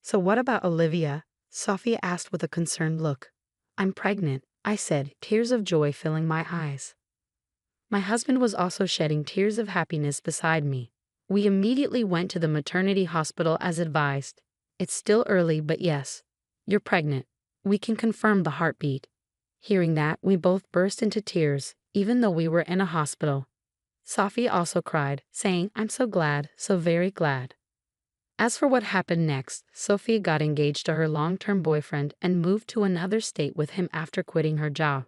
So what about Olivia? Sophia asked with a concerned look. I'm pregnant, I said, tears of joy filling my eyes. My husband was also shedding tears of happiness beside me. We immediately went to the maternity hospital as advised. It's still early, but yes, you're pregnant. We can confirm the heartbeat. Hearing that, we both burst into tears, even though we were in a hospital. Sophia also cried, saying, I'm so glad, so very glad. As for what happened next, Sophia got engaged to her long-term boyfriend and moved to another state with him after quitting her job.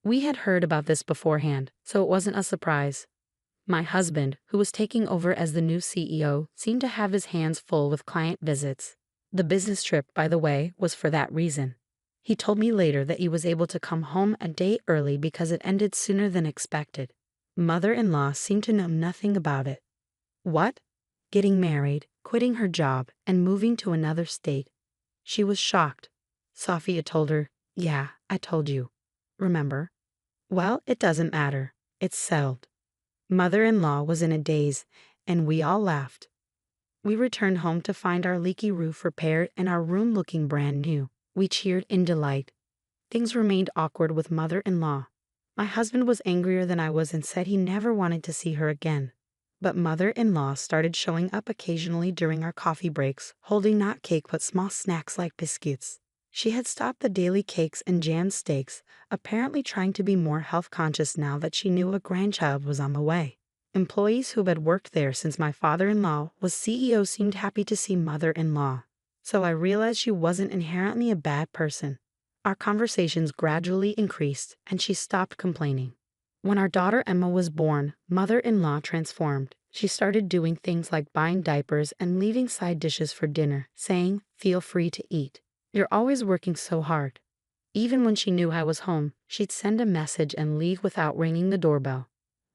We had heard about this beforehand, so it wasn't a surprise. My husband, who was taking over as the new CEO, seemed to have his hands full with client visits. The business trip, by the way, was for that reason. He told me later that he was able to come home a day early because it ended sooner than expected. Mother-in-law seemed to know nothing about it. What? Getting married, quitting her job, and moving to another state. She was shocked. Sophia told her, yeah, I told you. Remember? Well, it doesn't matter. It's settled. Mother-in-law was in a daze, and we all laughed. We returned home to find our leaky roof repaired and our room looking brand new. We cheered in delight. Things remained awkward with mother-in-law. My husband was angrier than I was and said he never wanted to see her again. But mother-in-law started showing up occasionally during our coffee breaks, holding not cake but small snacks like biscuits. She had stopped the daily cakes and jam steaks, apparently trying to be more health-conscious now that she knew a grandchild was on the way. Employees who had worked there since my father-in-law was CEO seemed happy to see mother-in-law. So I realized she wasn't inherently a bad person. Our conversations gradually increased, and she stopped complaining. When our daughter Emma was born, mother-in-law transformed. She started doing things like buying diapers and leaving side dishes for dinner, saying, feel free to eat. You're always working so hard. Even when she knew I was home, she'd send a message and leave without ringing the doorbell.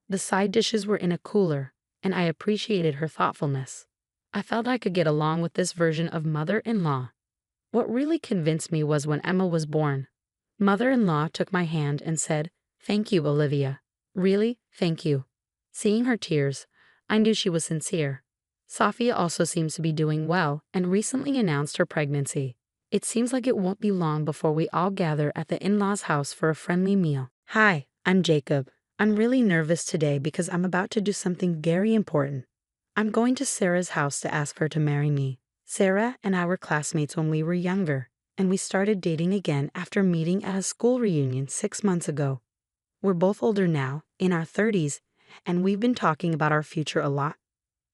The side dishes were in a cooler, and I appreciated her thoughtfulness. I felt I could get along with this version of mother-in-law. What really convinced me was when Emma was born. Mother-in-law took my hand and said, thank you, Olivia. Really, thank you. Seeing her tears, I knew she was sincere. Sophia also seems to be doing well and recently announced her pregnancy. It seems like it won't be long before we all gather at the in-laws' house for a friendly meal. Hi, I'm Jacob. I'm really nervous today because I'm about to do something very important. I'm going to Sarah's house to ask her to marry me. Sarah and I were classmates when we were younger, and we started dating again after meeting at a school reunion 6 months ago. We're both older now, in our 30s, and we've been talking about our future a lot.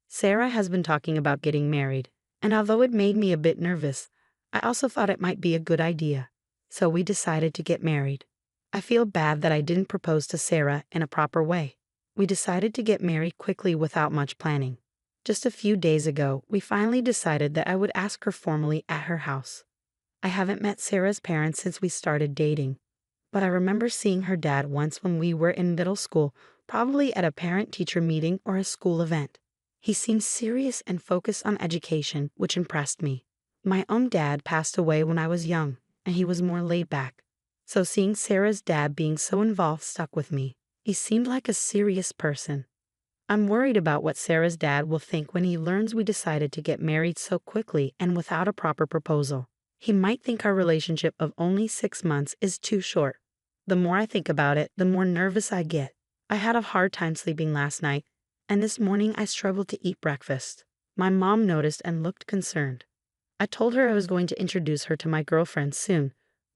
Sarah has been talking about getting married, and although it made me a bit nervous, I also thought it might be a good idea, so we decided to get married. I feel bad that I didn't propose to Sarah in a proper way. We decided to get married quickly without much planning. Just a few days ago, we finally decided that I would ask her formally at her house. I haven't met Sarah's parents since we started dating, but I remember seeing her dad once when we were in middle school, probably at a parent-teacher meeting or a school event. He seemed serious and focused on education, which impressed me. My own dad passed away when I was young, and he was more laid back. So seeing Sarah's dad being so involved stuck with me. He seemed like a serious person. I'm worried about what Sarah's dad will think when he learns we decided to get married so quickly and without a proper proposal. He might think our relationship of only 6 months is too short. The more I think about it, the more nervous I get. I had a hard time sleeping last night, and this morning I struggled to eat breakfast. My mom noticed and looked concerned. I told her I was going to introduce her to my girlfriend soon,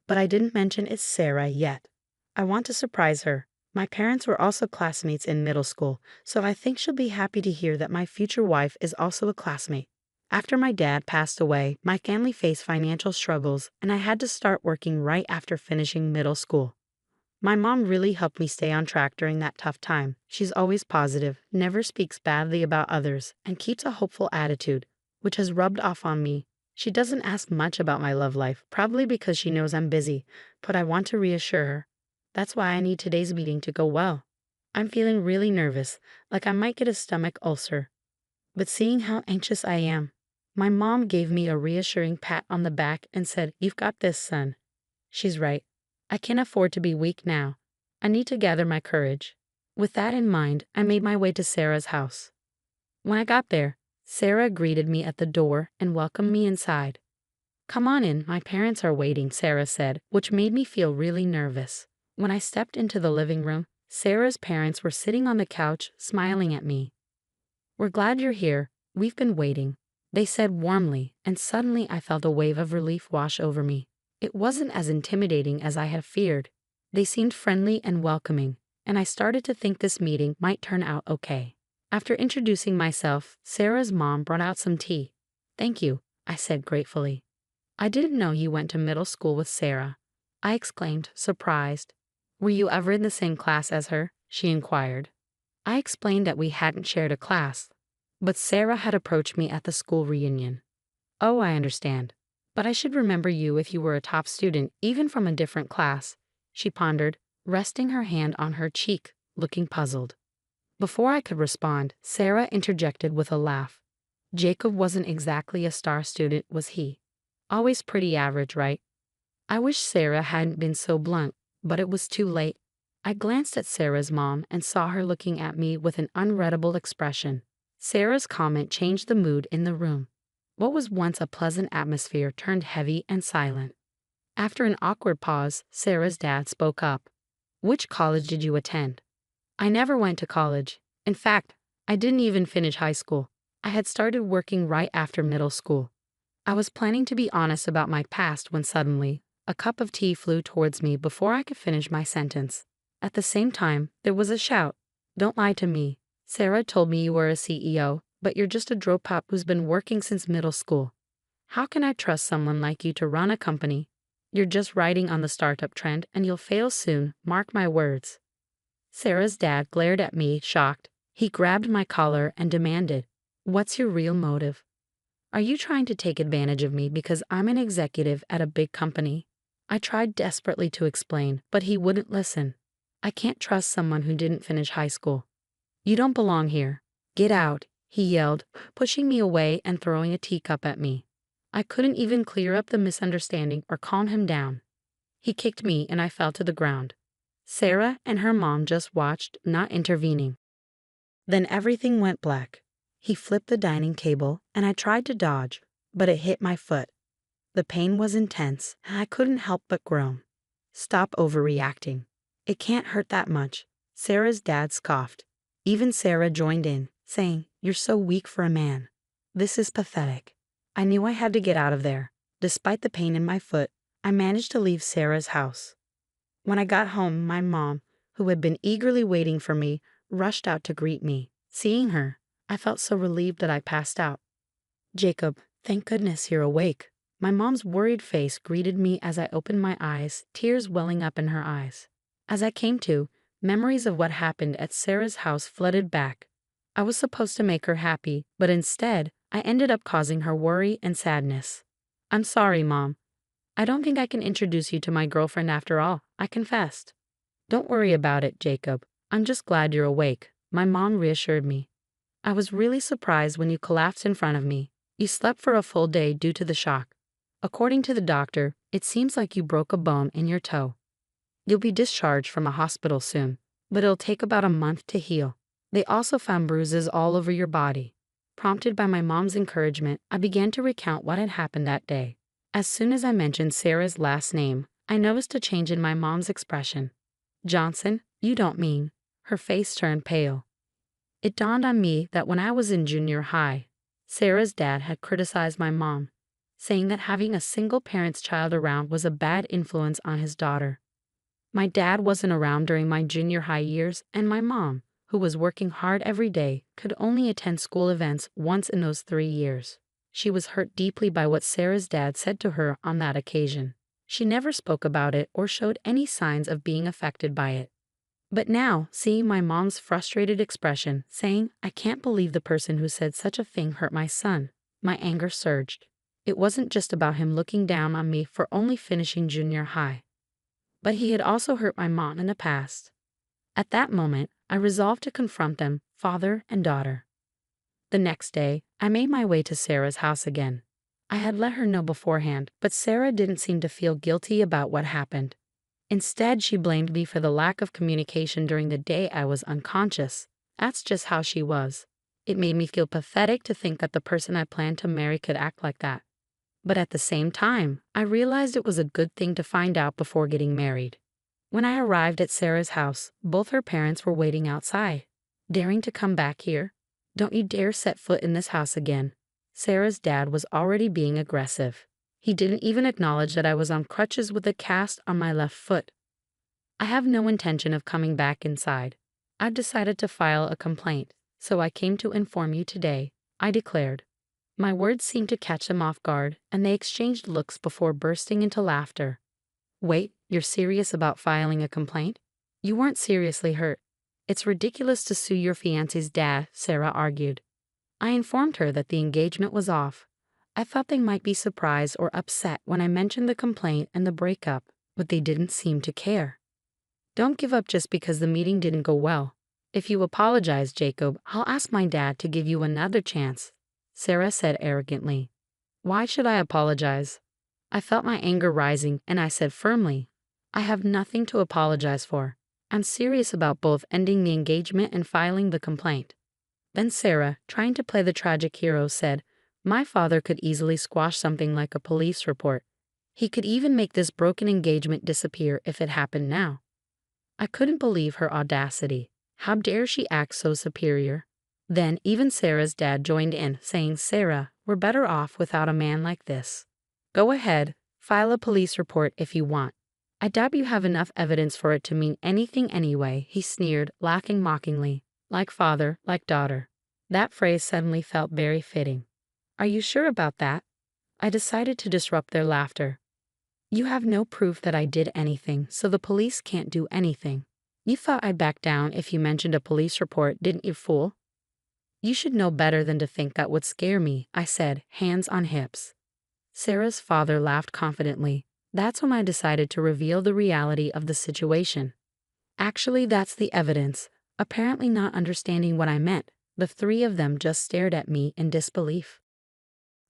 but I didn't mention it's Sarah yet. I want to surprise her. My parents were also classmates in middle school, so I think she'll be happy to hear that my future wife is also a classmate. After my dad passed away, my family faced financial struggles, and I had to start working right after finishing middle school. My mom really helped me stay on track during that tough time. She's always positive, never speaks badly about others, and keeps a hopeful attitude, which has rubbed off on me. She doesn't ask much about my love life, probably because she knows I'm busy, but I want to reassure her. That's why I need today's meeting to go well. I'm feeling really nervous, like I might get a stomach ulcer. But seeing how anxious I am, my mom gave me a reassuring pat on the back and said, "You've got this, son." She's right. I can't afford to be weak now. I need to gather my courage. With that in mind, I made my way to Sarah's house. When I got there, Sarah greeted me at the door and welcomed me inside. "Come on in, my parents are waiting," Sarah said, which made me feel really nervous. When I stepped into the living room, Sarah's parents were sitting on the couch, smiling at me. "We're glad you're here. We've been waiting," they said warmly, and suddenly I felt a wave of relief wash over me. It wasn't as intimidating as I had feared. They seemed friendly and welcoming, and I started to think this meeting might turn out okay. After introducing myself, Sarah's mom brought out some tea. "Thank you," I said gratefully. "I didn't know you went to middle school with Sarah," I exclaimed, surprised. "Were you ever in the same class as her?" she inquired. I explained that we hadn't shared a class, but Sarah had approached me at the school reunion. "Oh, I understand. But I should remember you if you were a top student, even from a different class," she pondered, resting her hand on her cheek, looking puzzled. Before I could respond, Sarah interjected with a laugh. "Jacob wasn't exactly a star student, was he? Always pretty average, right?" I wish Sarah hadn't been so blunt, but it was too late. I glanced at Sarah's mom and saw her looking at me with an unreadable expression. Sarah's comment changed the mood in the room. What was once a pleasant atmosphere turned heavy and silent. After an awkward pause, Sarah's dad spoke up. "Which college did you attend?" "I never went to college. In fact, I didn't even finish high school. I had started working right after middle school." I was planning to be honest about my past when suddenly, a cup of tea flew towards me before I could finish my sentence. At the same time, there was a shout. "Don't lie to me. Sarah told me you were a CEO, but you're just a dropout who's been working since middle school. How can I trust someone like you to run a company? You're just riding on the startup trend and you'll fail soon, mark my words." Sarah's dad glared at me, shocked. He grabbed my collar and demanded, "What's your real motive? Are you trying to take advantage of me because I'm an executive at a big company?" I tried desperately to explain, but he wouldn't listen. "I can't trust someone who didn't finish high school." "You don't belong here. Get out," he yelled, pushing me away and throwing a teacup at me. I couldn't even clear up the misunderstanding or calm him down. He kicked me and I fell to the ground. Sarah and her mom just watched, not intervening. Then everything went black. He flipped the dining table and I tried to dodge, but it hit my foot. The pain was intense and I couldn't help but groan. "Stop overreacting. It can't hurt that much," Sarah's dad scoffed. Even Sarah joined in, saying, "You're so weak for a man. This is pathetic." I knew I had to get out of there. Despite the pain in my foot, I managed to leave Sarah's house. When I got home, my mom, who had been eagerly waiting for me, rushed out to greet me. Seeing her, I felt so relieved that I passed out. "Jacob, thank goodness you're awake." My mom's worried face greeted me as I opened my eyes, tears welling up in her eyes. As I came to, memories of what happened at Sarah's house flooded back. I was supposed to make her happy, but instead, I ended up causing her worry and sadness. I'm sorry, Mom. I don't think I can introduce you to my girlfriend after all, I confessed. Don't worry about it, Jacob. I'm just glad you're awake, my mom reassured me. I was really surprised when you collapsed in front of me. You slept for a full day due to the shock. According to the doctor, it seems like you broke a bone in your toe. You'll be discharged from a hospital soon, but it'll take about a month to heal. They also found bruises all over your body. Prompted by my mom's encouragement, I began to recount what had happened that day. As soon as I mentioned Sarah's last name, I noticed a change in my mom's expression. Johnson, you don't mean. Her face turned pale. It dawned on me that when I was in junior high, Sarah's dad had criticized my mom, saying that having a single parent's child around was a bad influence on his daughter. My dad wasn't around during my junior high years, and my mom, who was working hard every day, could only attend school events once in those 3 years. She was hurt deeply by what Sarah's dad said to her on that occasion. She never spoke about it or showed any signs of being affected by it. But now, seeing my mom's frustrated expression, saying, I can't believe the person who said such a thing hurt my son, my anger surged. It wasn't just about him looking down on me for only finishing junior high, but he had also hurt my mom in the past. At that moment, I resolved to confront them, father and daughter. The next day, I made my way to Sarah's house again. I had let her know beforehand, but Sarah didn't seem to feel guilty about what happened. Instead, she blamed me for the lack of communication during the day I was unconscious. That's just how she was. It made me feel pathetic to think that the person I planned to marry could act like that. But at the same time, I realized it was a good thing to find out before getting married. When I arrived at Sarah's house, both her parents were waiting outside. Daring to come back here? Don't you dare set foot in this house again. Sarah's dad was already being aggressive. He didn't even acknowledge that I was on crutches with a cast on my left foot. I have no intention of coming back inside. I've decided to file a complaint, so I came to inform you today, I declared. My words seemed to catch them off guard, and they exchanged looks before bursting into laughter. Wait, you're serious about filing a complaint? You weren't seriously hurt. It's ridiculous to sue your fiancé's dad, Sarah argued. I informed her that the engagement was off. I thought they might be surprised or upset when I mentioned the complaint and the breakup, but they didn't seem to care. Don't give up just because the meeting didn't go well. If you apologize, Jacob, I'll ask my dad to give you another chance, Sarah said arrogantly. Why should I apologize? I felt my anger rising, and I said firmly, I have nothing to apologize for. I'm serious about both ending the engagement and filing the complaint. Then Sarah, trying to play the tragic hero, said, my father could easily squash something like a police report. He could even make this broken engagement disappear if it happened now. I couldn't believe her audacity. How dare she act so superior? Then even Sarah's dad joined in, saying, Sarah, we're better off without a man like this. Go ahead, file a police report if you want. I doubt you have enough evidence for it to mean anything anyway, he sneered, laughing mockingly. Like father, like daughter. That phrase suddenly felt very fitting. Are you sure about that? I decided to disrupt their laughter. You have no proof that I did anything, so the police can't do anything. You thought I'd back down if you mentioned a police report, didn't you, fool? You should know better than to think that would scare me, I said, hands on hips. Sarah's father laughed confidently. That's when I decided to reveal the reality of the situation. Actually, that's the evidence. Apparently not understanding what I meant, the three of them just stared at me in disbelief.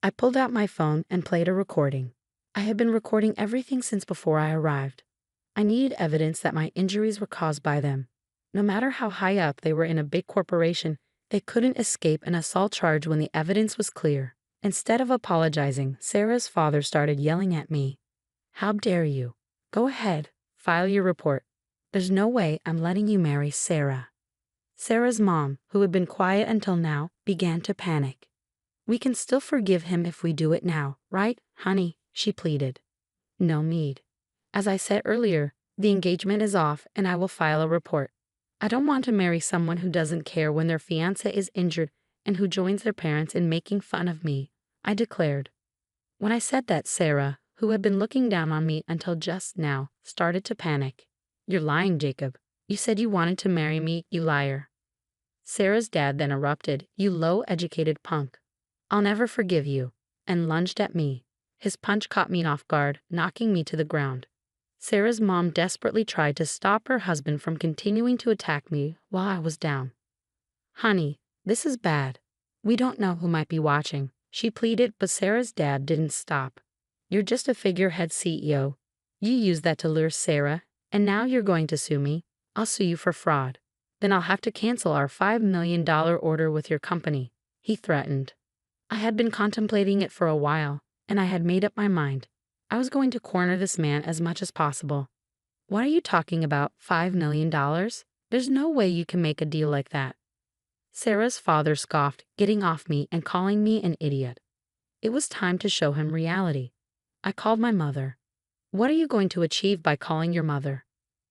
I pulled out my phone and played a recording. I had been recording everything since before I arrived. I needed evidence that my injuries were caused by them. No matter how high up they were in a big corporation, they couldn't escape an assault charge when the evidence was clear. Instead of apologizing, Sarah's father started yelling at me. How dare you? Go ahead, file your report. There's no way I'm letting you marry Sarah. Sarah's mom, who had been quiet until now, began to panic. We can still forgive him if we do it now, right, honey? She pleaded. No need. As I said earlier, the engagement is off and I will file a report. I don't want to marry someone who doesn't care when their fiancé is injured and who joins their parents in making fun of me, I declared. When I said that, Sarah, who had been looking down on me until just now, started to panic. You're lying, Jacob. You said you wanted to marry me, you liar. Sarah's dad then erupted, "You low-educated punk. I'll never forgive you," and lunged at me. His punch caught me off guard, knocking me to the ground. Sarah's mom desperately tried to stop her husband from continuing to attack me while I was down. "Honey, this is bad. We don't know who might be watching," she pleaded, but Sarah's dad didn't stop. "You're just a figurehead CEO. You used that to lure Sarah, and now you're going to sue me. I'll sue you for fraud. Then I'll have to cancel our $5 million order with your company," he threatened. I had been contemplating it for a while, and I had made up my mind. I was going to corner this man as much as possible. "What are you talking about, $5 million? There's no way you can make a deal like that." Sarah's father scoffed, getting off me and calling me an idiot. It was time to show him reality. I called my mother. "What are you going to achieve by calling your mother?"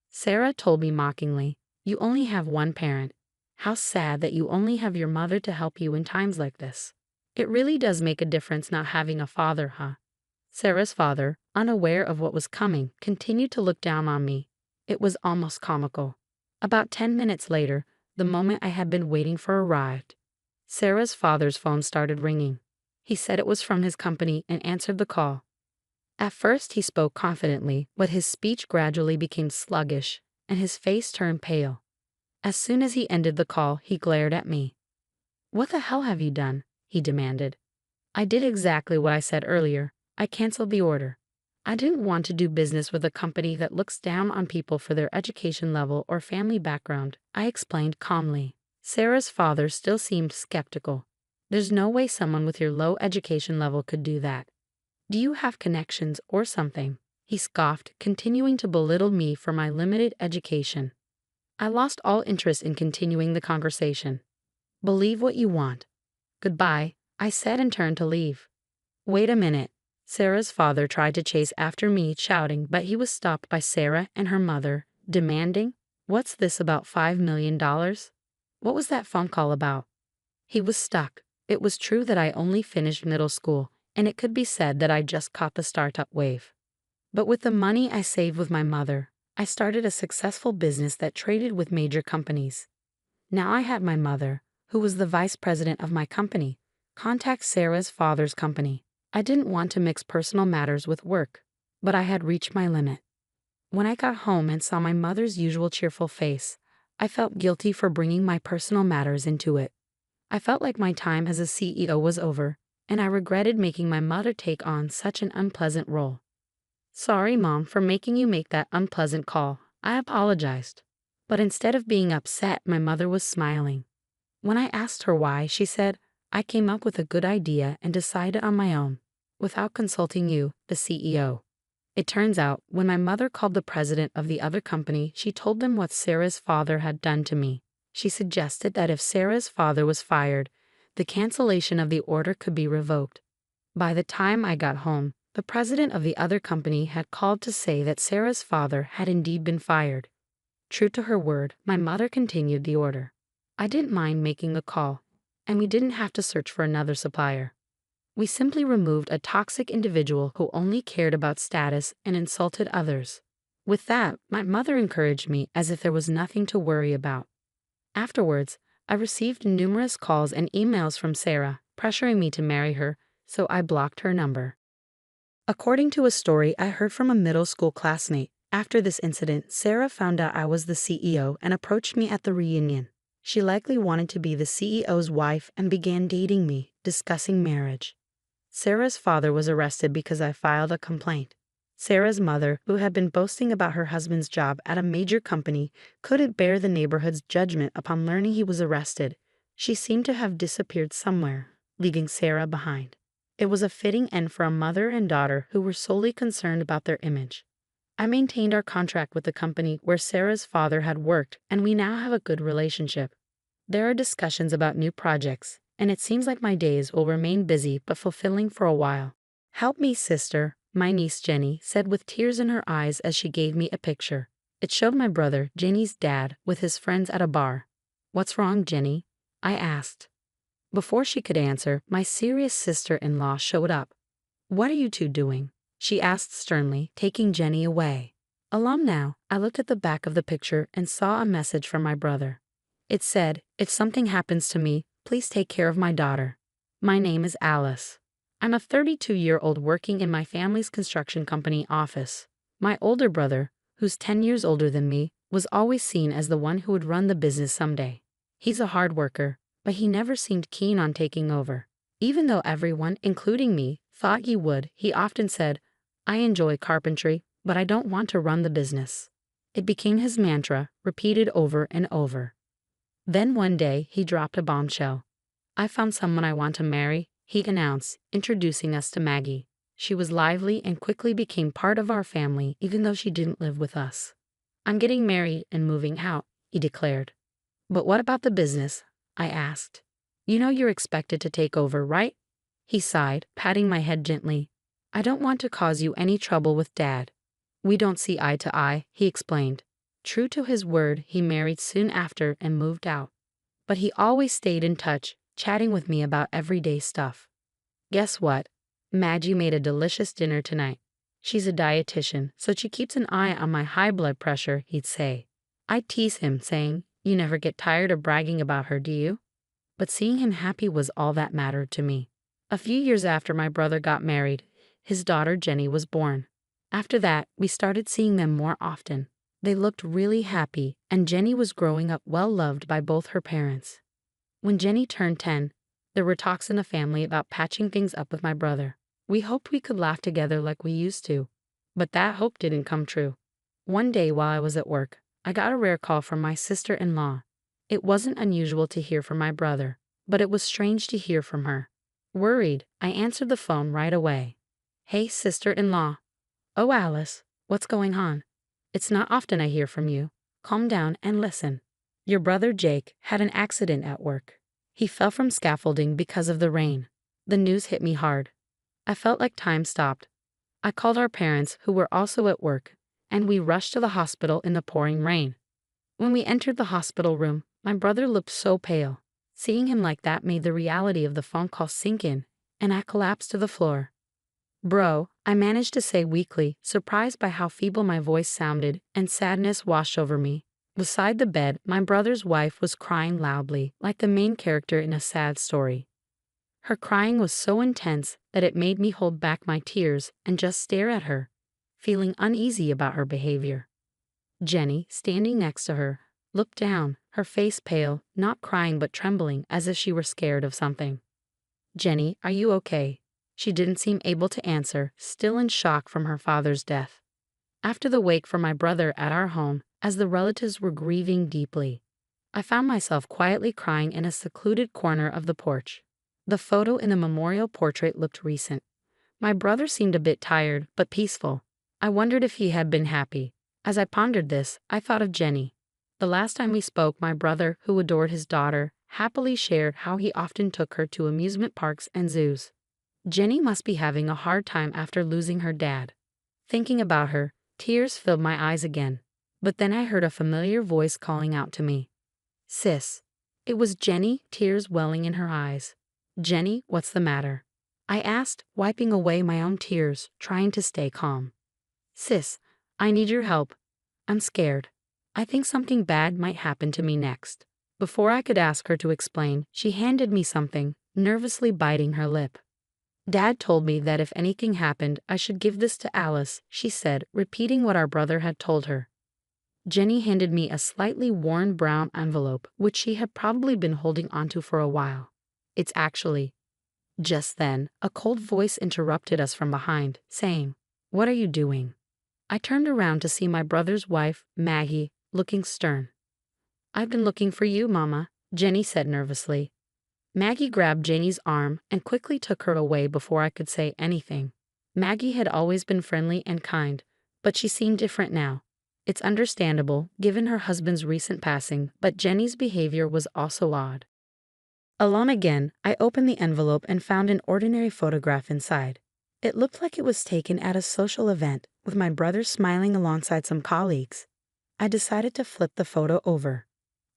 Sarah told me mockingly, "You only have one parent. How sad that you only have your mother to help you in times like this. It really does make a difference not having a father, huh?" Sarah's father, unaware of what was coming, continued to look down on me. It was almost comical. About 10 minutes later, the moment I had been waiting for arrived. Sarah's father's phone started ringing. He said it was from his company and answered the call. At first he spoke confidently, but his speech gradually became sluggish, and his face turned pale. As soon as he ended the call, he glared at me. "What the hell have you done?" he demanded. "I did exactly what I said earlier. I canceled the order. I didn't want to do business with a company that looks down on people for their education level or family background," I explained calmly. Sarah's father still seemed skeptical. "There's no way someone with your low education level could do that. Do you have connections or something?" he scoffed, continuing to belittle me for my limited education. I lost all interest in continuing the conversation. "Believe what you want. Goodbye," I said and turned to leave. "Wait a minute." Sarah's father tried to chase after me, shouting, but he was stopped by Sarah and her mother, demanding, "What's this about $5 million? What was that phone call about?" He was stuck. It was true that I only finished middle school, and it could be said that I just caught the startup wave. But with the money I saved with my mother, I started a successful business that traded with major companies. Now I had my mother, who was the vice president of my company, contact Sarah's father's company. I didn't want to mix personal matters with work, but I had reached my limit. When I got home and saw my mother's usual cheerful face, I felt guilty for bringing my personal matters into it. I felt like my time as a CEO was over, and I regretted making my mother take on such an unpleasant role. "Sorry, Mom, for making you make that unpleasant call," I apologized. But instead of being upset, my mother was smiling. When I asked her why, she said, "I came up with a good idea and decided on my own, without consulting you, the CEO." It turns out, when my mother called the president of the other company, she told them what Sarah's father had done to me. She suggested that if Sarah's father was fired, the cancellation of the order could be revoked. By the time I got home, the president of the other company had called to say that Sarah's father had indeed been fired. True to her word, my mother continued the order. I didn't mind making the call, and we didn't have to search for another supplier. We simply removed a toxic individual who only cared about status and insulted others. With that, my mother encouraged me as if there was nothing to worry about. Afterwards, I received numerous calls and emails from Sarah, pressuring me to marry her, so I blocked her number. According to a story I heard from a middle school classmate, after this incident, Sarah found out I was the CEO and approached me at the reunion. She likely wanted to be the CEO's wife and began dating me, discussing marriage. Sarah's father was arrested because I filed a complaint. Sarah's mother, who had been boasting about her husband's job at a major company, couldn't bear the neighborhood's judgment upon learning he was arrested. She seemed to have disappeared somewhere, leaving Sarah behind. It was a fitting end for a mother and daughter who were solely concerned about their image. I maintained our contract with the company where Sarah's father had worked, and we now have a good relationship. There are discussions about new projects, and it seems like my days will remain busy but fulfilling for a while. "Help me, sister," my niece Jenny said with tears in her eyes as she gave me a picture. It showed my brother, Jenny's dad, with his friends at a bar. "What's wrong, Jenny?" I asked. Before she could answer, my serious sister-in-law showed up. "What are you two doing?" she asked sternly, taking Jenny away. Alone now, I looked at the back of the picture and saw a message from my brother. It said, "If something happens to me, please take care of my daughter. My name is Alice. I'm a 32-year-old working in my family's construction company office. My older brother, who's 10 years older than me, was always seen as the one who would run the business someday. He's a hard worker, but he never seemed keen on taking over. Even though everyone, including me, thought he would, he often said, 'I enjoy carpentry, but I don't want to run the business.' It became his mantra, repeated over and over. Then one day, he dropped a bombshell. 'I found someone I want to marry,' he announced, introducing us to Maggie. She was lively and quickly became part of our family even though she didn't live with us. 'I'm getting married and moving out,' he declared. 'But what about the business?' I asked. 'You know you're expected to take over, right?' He sighed, patting my head gently. 'I don't want to cause you any trouble with Dad. We don't see eye to eye,' he explained. True to his word, he married soon after and moved out. But he always stayed in touch, chatting with me about everyday stuff. Guess what? Maggie made a delicious dinner tonight. She's a dietitian, so she keeps an eye on my high blood pressure, he'd say. I'd tease him, saying, 'You never get tired of bragging about her, do you?' But seeing him happy was all that mattered to me. A few years after my brother got married, his daughter Jenny was born. After that, we started seeing them more often. They looked really happy, and Jenny was growing up well-loved by both her parents. When Jenny turned 10, there were talks in the family about patching things up with my brother. We hoped we could laugh together like we used to, but that hope didn't come true. One day while I was at work, I got a rare call from my sister-in-law. It wasn't unusual to hear from my brother, but it was strange to hear from her. Worried, I answered the phone right away. "Hey, sister-in-law." "Oh, Alice, what's going on? It's not often I hear from you. Calm down and listen. Your brother Jake had an accident at work. He fell from scaffolding because of the rain." The news hit me hard. I felt like time stopped. I called our parents, who were also at work, and we rushed to the hospital in the pouring rain. When we entered the hospital room, my brother looked so pale. Seeing him like that made the reality of the phone call sink in, and I collapsed to the floor. "Bro," I managed to say weakly, surprised by how feeble my voice sounded, and sadness washed over me. Beside the bed, my brother's wife was crying loudly, like the main character in a sad story. Her crying was so intense that it made me hold back my tears and just stare at her, feeling uneasy about her behavior. Jenny, standing next to her, looked down, her face pale, not crying but trembling as if she were scared of something. "Jenny, are you okay?" She didn't seem able to answer, still in shock from her father's death. After the wake for my brother at our home, as the relatives were grieving deeply, I found myself quietly crying in a secluded corner of the porch. The photo in the memorial portrait looked recent. My brother seemed a bit tired, but peaceful. I wondered if he had been happy. As I pondered this, I thought of Jenny. The last time we spoke, my brother, who adored his daughter, happily shared how he often took her to amusement parks and zoos. Jenny must be having a hard time after losing her dad. Thinking about her, tears filled my eyes again. But then I heard a familiar voice calling out to me. "Sis." It was Jenny, tears welling in her eyes. "Jenny, what's the matter?" I asked, wiping away my own tears, trying to stay calm. "Sis, I need your help. I'm scared. I think something bad might happen to me next." Before I could ask her to explain, she handed me something, nervously biting her lip. "Dad told me that if anything happened, I should give this to Alice," she said, repeating what our brother had told her. Jenny handed me a slightly worn brown envelope, which she had probably been holding onto for a while. "It's actually..." Just then, a cold voice interrupted us from behind, saying, "What are you doing?" I turned around to see my brother's wife, Maggie, looking stern. "I've been looking for you, Mama," Jenny said nervously. Maggie grabbed Jenny's arm and quickly took her away before I could say anything. Maggie had always been friendly and kind, but she seemed different now. It's understandable, given her husband's recent passing, but Jenny's behavior was also odd. Alone again, I opened the envelope and found an ordinary photograph inside. It looked like it was taken at a social event, with my brother smiling alongside some colleagues. I decided to flip the photo over.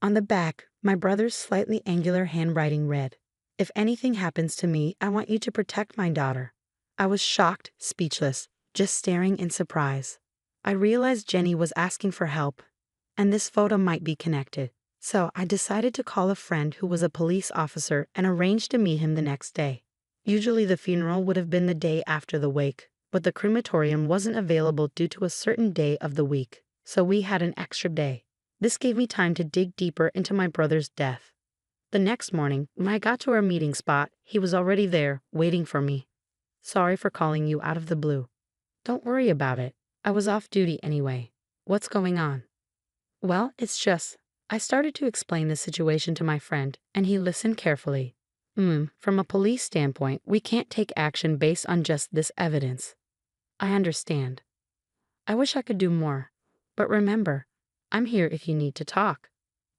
On the back, my brother's slightly angular handwriting read, "If anything happens to me, I want you to protect my daughter." I was shocked, speechless, just staring in surprise. I realized Jenny was asking for help, and this photo might be connected. So I decided to call a friend who was a police officer and arranged to meet him the next day. Usually the funeral would have been the day after the wake, but the crematorium wasn't available due to a certain day of the week, so we had an extra day. This gave me time to dig deeper into my brother's death. The next morning, when I got to our meeting spot, he was already there, waiting for me. Sorry for calling you out of the blue. Don't worry about it. I was off duty anyway. What's going on? Well, it's just, I started to explain the situation to my friend, and he listened carefully. From a police standpoint, we can't take action based on just this evidence. I understand. I wish I could do more. But remember, I'm here if you need to talk.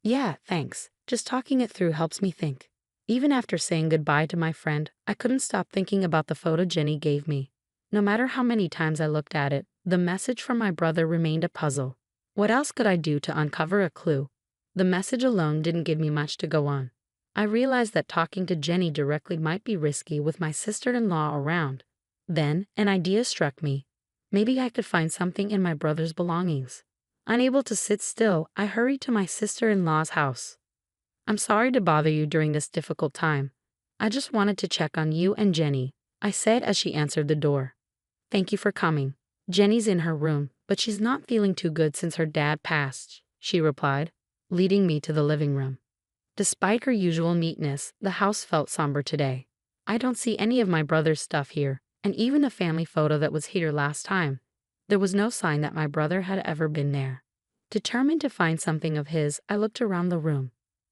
Yeah, thanks. Just talking it through helps me think. Even after saying goodbye to my friend, I couldn't stop thinking about the photo Jenny gave me. No matter how many times I looked at it, the message from my brother remained a puzzle. What else could I do to uncover a clue? The message alone didn't give me much to go on. I realized that talking to Jenny directly might be risky with my sister-in-law around. Then, an idea struck me. Maybe I could find something in my brother's belongings. Unable to sit still, I hurried to my sister-in-law's house. I'm sorry to bother you during this difficult time. I just wanted to check on you and Jenny, I said as she answered the door. Thank you for coming. Jenny's in her room, but she's not feeling too good since her dad passed, she replied, leading me to the living room. Despite her usual neatness, the house felt somber today. I don't see any of my brother's stuff here, and even a family photo that was here last time. There was no sign that my brother had ever been there. Determined to find something of his, I looked around the room.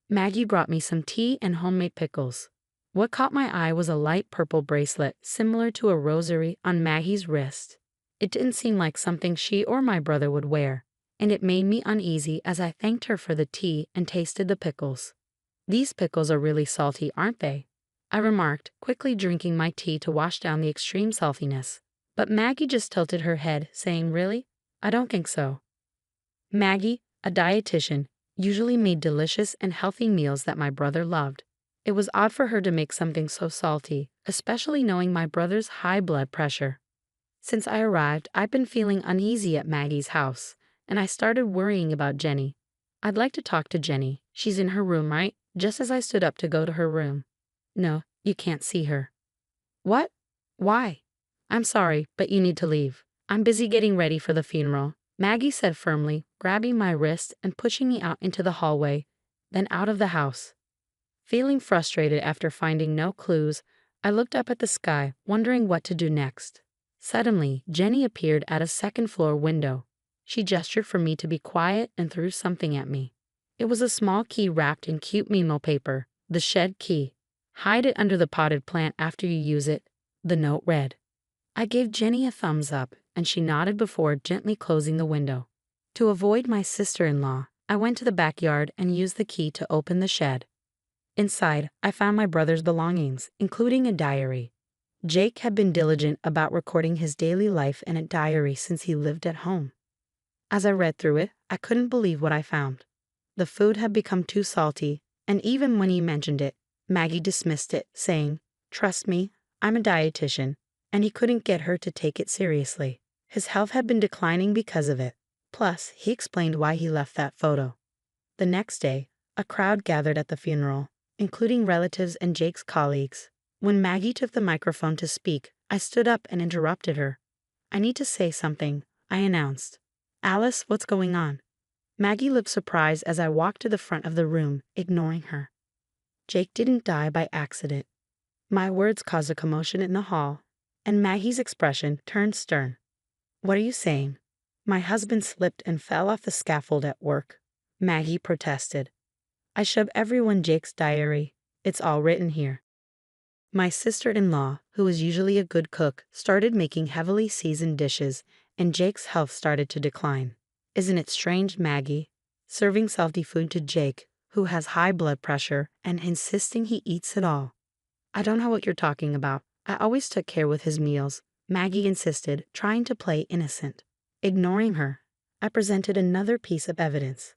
Maggie brought me some tea and homemade pickles. What caught my eye was a light purple bracelet similar to a rosary on Maggie's wrist. It didn't seem like something she or my brother would wear, and it made me uneasy as I thanked her for the tea and tasted the pickles. These pickles are really salty, aren't they? I remarked, quickly drinking my tea to wash down the extreme saltiness. But Maggie just tilted her head, saying, Really? I don't think so. Maggie, a dietitian, usually made delicious and healthy meals that my brother loved. It was odd for her to make something so salty, especially knowing my brother's high blood pressure. Since I arrived, I've been feeling uneasy at Maggie's house, and I started worrying about Jenny. I'd like to talk to Jenny. She's in her room, right? Just as I stood up to go to her room. No, you can't see her. What? Why? I'm sorry, but you need to leave. I'm busy getting ready for the funeral, Maggie said firmly, grabbing my wrist and pushing me out into the hallway, then out of the house. Feeling frustrated after finding no clues, I looked up at the sky, wondering what to do next. Suddenly, Jenny appeared at a second-floor window. She gestured for me to be quiet and threw something at me. It was a small key wrapped in cute memo paper, the shed key. Hide it under the potted plant after you use it, the note read. I gave Jenny a thumbs up, and she nodded before gently closing the window. To avoid my sister-in-law, I went to the backyard and used the key to open the shed. Inside, I found my brother's belongings, including a diary. Jake had been diligent about recording his daily life in a diary since he lived at home. As I read through it, I couldn't believe what I found. The food had become too salty, and even when he mentioned it, Maggie dismissed it, saying, Trust me, I'm a dietitian, and he couldn't get her to take it seriously. His health had been declining because of it. Plus, he explained why he left that photo. The next day, a crowd gathered at the funeral, including relatives and Jake's colleagues. When Maggie took the microphone to speak, I stood up and interrupted her. I need to say something, I announced. Alice, what's going on? Maggie looked surprised as I walked to the front of the room, ignoring her. Jake didn't die by accident. My words caused a commotion in the hall, and Maggie's expression turned stern. What are you saying? My husband slipped and fell off the scaffold at work, Maggie protested. I showed everyone Jake's diary. It's all written here. My sister-in-law, who was usually a good cook, started making heavily seasoned dishes, and Jake's health started to decline. Isn't it strange, Maggie? Serving salty food to Jake, who has high blood pressure, and insisting he eats it all. I don't know what you're talking about. I always took care with his meals, Maggie insisted, trying to play innocent. Ignoring her, I presented another piece of evidence.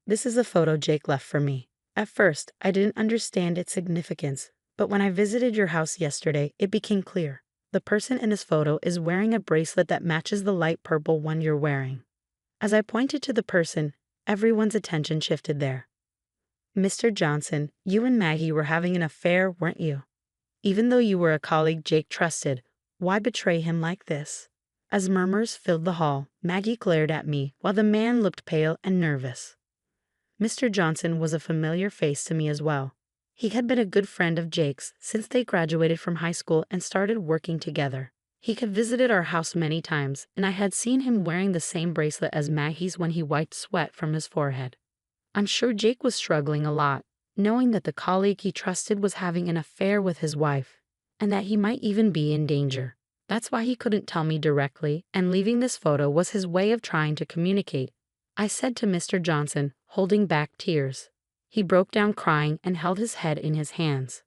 This is a photo Jake left for me. At first, I didn't understand its significance, but when I visited your house yesterday, it became clear. The person in this photo is wearing a bracelet that matches the light purple one you're wearing. As I pointed to the person, everyone's attention shifted there. Mr. Johnson, you and Maggie were having an affair, weren't you? Even though you were a colleague Jake trusted, why betray him like this? As murmurs filled the hall, Maggie glared at me while the man looked pale and nervous. Mr. Johnson was a familiar face to me as well. He had been a good friend of Jake's since they graduated from high school and started working together. He had visited our house many times, and I had seen him wearing the same bracelet as Maggie's when he wiped sweat from his forehead. I'm sure Jake was struggling a lot, knowing that the colleague he trusted was having an affair with his wife, and that he might even be in danger. That's why he couldn't tell me directly, and leaving this photo was his way of trying to communicate. I said to Mr. Johnson, holding back tears. He broke down crying and held his head in his hands.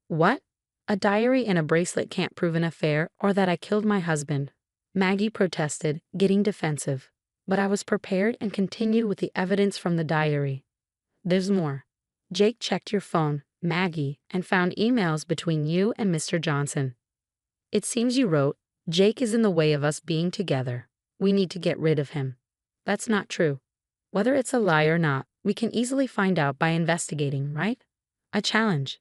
What? A diary and a bracelet can't prove an affair or that I killed my husband. Maggie protested, getting defensive. But I was prepared and continued with the evidence from the diary. There's more. Jake checked your phone, Maggie, and found emails between you and Mr. Johnson. It seems you wrote, Jake is in the way of us being together. We need to get rid of him. That's not true. Whether it's a lie or not, we can easily find out by investigating, right? I challenge.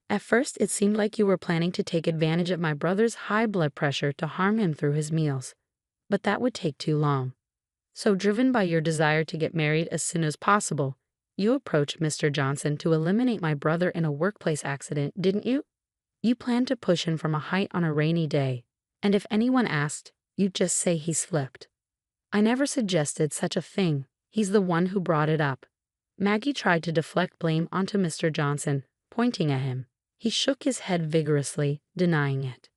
At first, it seemed like you were planning to take advantage of my brother's high blood pressure to harm him through his meals. But that would take too long. So driven by your desire to get married as soon as possible, you approached Mr. Johnson to eliminate my brother in a workplace accident, didn't you? You planned to push him from a height on a rainy day, and if anyone asked, you'd just say he slipped. I never suggested such a thing. He's the one who brought it up. Maggie tried to deflect blame onto Mr. Johnson, pointing at him. He shook his head vigorously, denying it.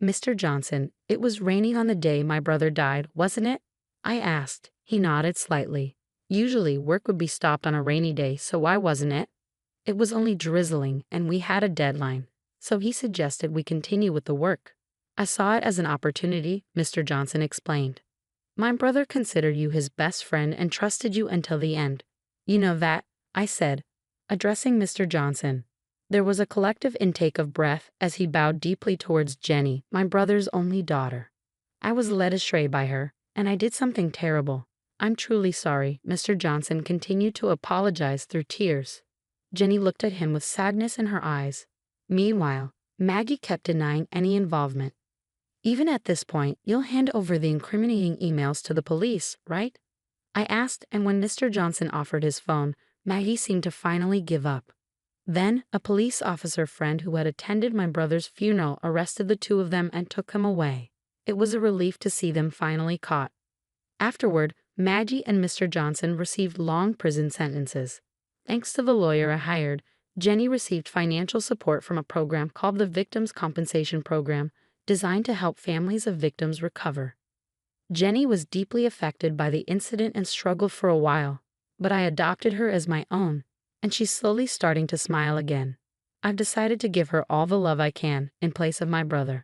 Mr. Johnson, it was raining on the day my brother died, wasn't it? I asked. He nodded slightly. Usually work would be stopped on a rainy day, so why wasn't it? It was only drizzling, and we had a deadline, so he suggested we continue with the work. I saw it as an opportunity, Mr. Johnson explained. My brother considered you his best friend and trusted you until the end. You know that, I said, addressing Mr. Johnson. There was a collective intake of breath as he bowed deeply towards Jenny, my brother's only daughter. I was led astray by her, and I did something terrible. I'm truly sorry, Mr. Johnson continued to apologize through tears. Jenny looked at him with sadness in her eyes. Meanwhile, Maggie kept denying any involvement. Even at this point, you'll hand over the incriminating emails to the police, right? I asked, and when Mr. Johnson offered his phone, Maggie seemed to finally give up. Then, a police officer friend who had attended my brother's funeral arrested the two of them and took them away. It was a relief to see them finally caught. Afterward, Maggie and Mr. Johnson received long prison sentences. Thanks to the lawyer I hired, Jenny received financial support from a program called the Victims' Compensation Program, designed to help families of victims recover. Jenny was deeply affected by the incident and struggled for a while, but I adopted her as my own, and she's slowly starting to smile again. I've decided to give her all the love I can in place of my brother.